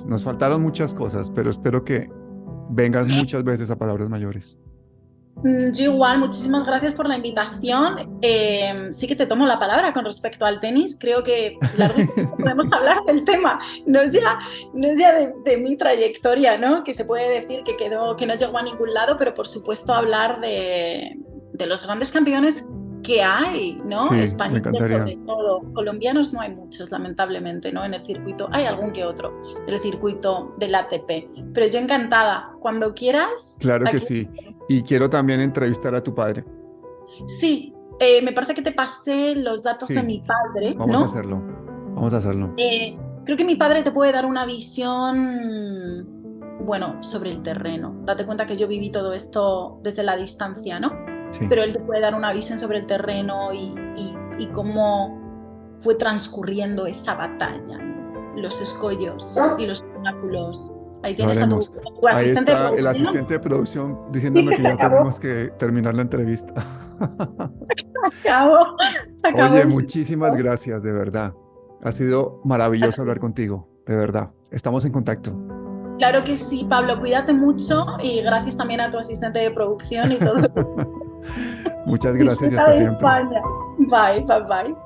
Speaker 1: nos faltaron muchas cosas, pero espero que vengas muchas veces a Palabras Mayores.
Speaker 2: Yo igual, muchísimas gracias por la invitación. Sí que te tomo la palabra con respecto al tenis. Creo que largo y tendido podemos hablar del tema. No es ya de mi trayectoria, ¿no? Que se puede decir que no llegó a ningún lado, pero por supuesto hablar de los grandes campeones que hay, ¿no?
Speaker 1: Sí, me
Speaker 2: Españoles
Speaker 1: encantaría.
Speaker 2: sobre todo. Colombianos no hay muchos, lamentablemente, ¿no? En el circuito. Hay algún que otro del circuito del ATP. Pero yo encantada. Cuando quieras,
Speaker 1: Claro que
Speaker 2: aquí.
Speaker 1: sí. Y quiero también entrevistar a tu padre.
Speaker 2: Sí, me parece que te pasé los datos de
Speaker 1: Sí,
Speaker 2: mi padre,
Speaker 1: vamos a
Speaker 2: ¿no?
Speaker 1: hacerlo. Vamos a hacerlo.
Speaker 2: Creo que mi padre te puede dar una visión, bueno, sobre el terreno. Date cuenta que yo viví todo esto desde la distancia, ¿no?
Speaker 1: Sí.
Speaker 2: Pero él te puede dar una visión sobre el terreno y cómo fue transcurriendo esa batalla, ¿no? Los escollos y los obstáculos. Ahí
Speaker 1: Lo
Speaker 2: tienes a tu,
Speaker 1: haremos.
Speaker 2: tu
Speaker 1: Ahí
Speaker 2: asistente de
Speaker 1: está el
Speaker 2: producción.
Speaker 1: asistente de producción
Speaker 2: Sí,
Speaker 1: diciéndome
Speaker 2: que
Speaker 1: que
Speaker 2: se
Speaker 1: ya
Speaker 2: acabó.
Speaker 1: tenemos que terminar la entrevista.
Speaker 2: Se acabó. Se acabó
Speaker 1: Oye,
Speaker 2: el
Speaker 1: muchísimas
Speaker 2: tiempo.
Speaker 1: gracias, de verdad. Ha sido maravilloso hablar contigo, de verdad. Estamos en contacto.
Speaker 2: Claro que sí, Pablo, cuídate mucho y gracias también a tu asistente de producción y todo.
Speaker 1: Muchas gracias y
Speaker 2: Disfruta
Speaker 1: hasta
Speaker 2: de
Speaker 1: siempre.
Speaker 2: España. Bye, bye, bye.